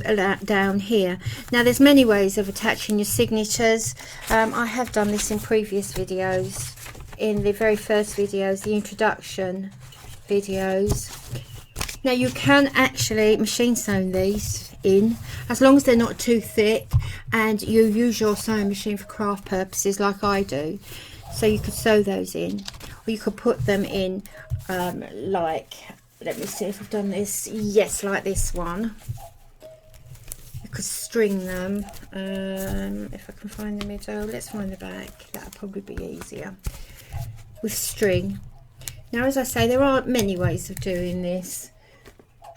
down here. Now there's many ways of attaching your signatures. I have done this in previous videos, in the very first videos, the introduction videos. Now you can actually machine sew these in, as long as they're not too thick and you use your sewing machine for craft purposes like I do. So you could sew those in, or you could put them in like, let me see if I've done this, yes, like this one. You could string them, if I can find the middle, let's find the back, that'll probably be easier, with string. Now as I say, there aren't many ways of doing this,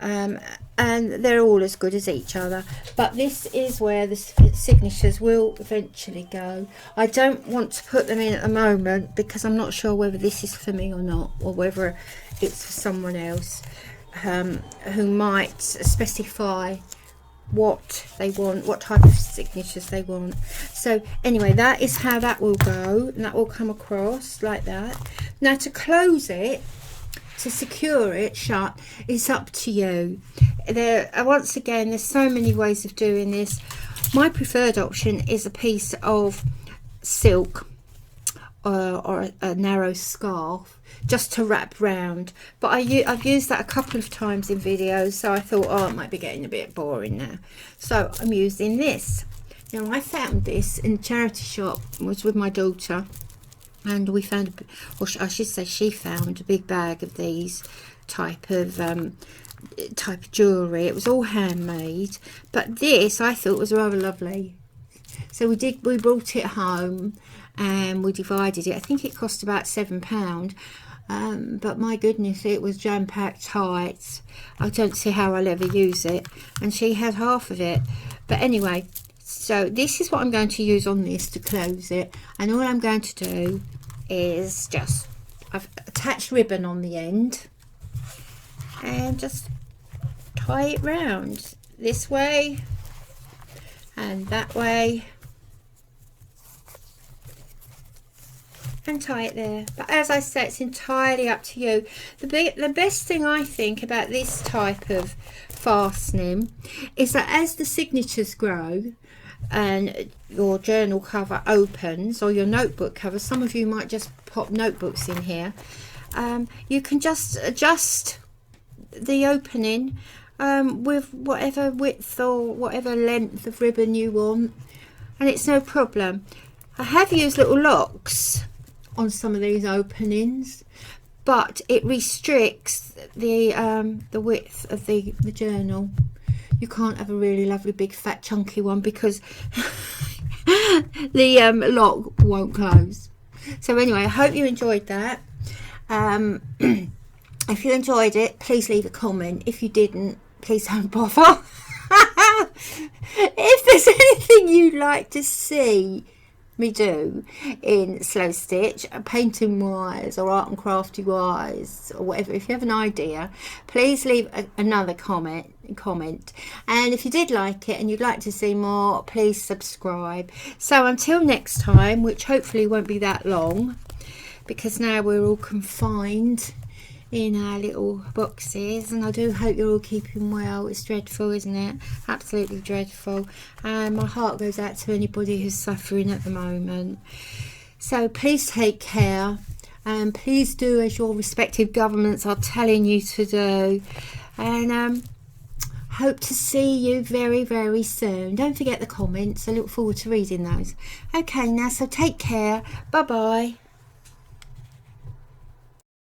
and they're all as good as each other, but this is where the signatures will eventually go. I don't want to put them in at the moment because I'm not sure whether this is for me or not, or whether it's for someone else who might specify what they want, what type of signatures they want. So anyway, that is how that will go, and that will come across like that. Now to close it, to secure it shut, it's up to you. There, once again, there's so many ways of doing this. My preferred option is a piece of silk or a narrow scarf just to wrap round, but I've used that a couple of times in videos, so I thought, oh, it might be getting a bit boring now, so I'm using this. Now I found this in a charity shop, was with my daughter, and we found, or I should say she found, a big bag of these type of jewellery. It was all handmade, but this I thought was rather lovely, so we brought it home and we divided it. I think it cost about £7, but my goodness, it was jam-packed tight. I don't see how I'll ever use it, and she had half of it. But anyway, so this is what I'm going to use on this to close it, and all I'm going to do is just, I've attached ribbon on the end and just tie it round this way and that way and tie it there. But as I said, it's entirely up to you. The best thing I think about this type of fastening is that as the signatures grow and your journal cover opens, or your notebook cover, some of you might just pop notebooks in here, you can just adjust the opening with whatever width or whatever length of ribbon you want, and it's no problem. I have used little locks on some of these openings, but it restricts the width of the journal. You can't have a really lovely big fat chunky one because the lock won't close. So anyway, I hope you enjoyed that. If you enjoyed it, please leave a comment. If you didn't, please don't bother. If there's anything you'd like to see me do in slow stitch, painting wise or art and crafty wise or whatever, if you have an idea, please leave another comment, and if you did like it and you'd like to see more, please subscribe. So until next time, which hopefully won't be that long, because now we're all confined in our little boxes, and I do hope you're all keeping well. It's dreadful, isn't it? Absolutely dreadful, and my heart goes out to anybody who's suffering at the moment. So please take care, and please do as your respective governments are telling you to do, and Hope to see you very, very soon. Don't forget the comments. I look forward to reading those. Okay, now, so take care. Bye-bye.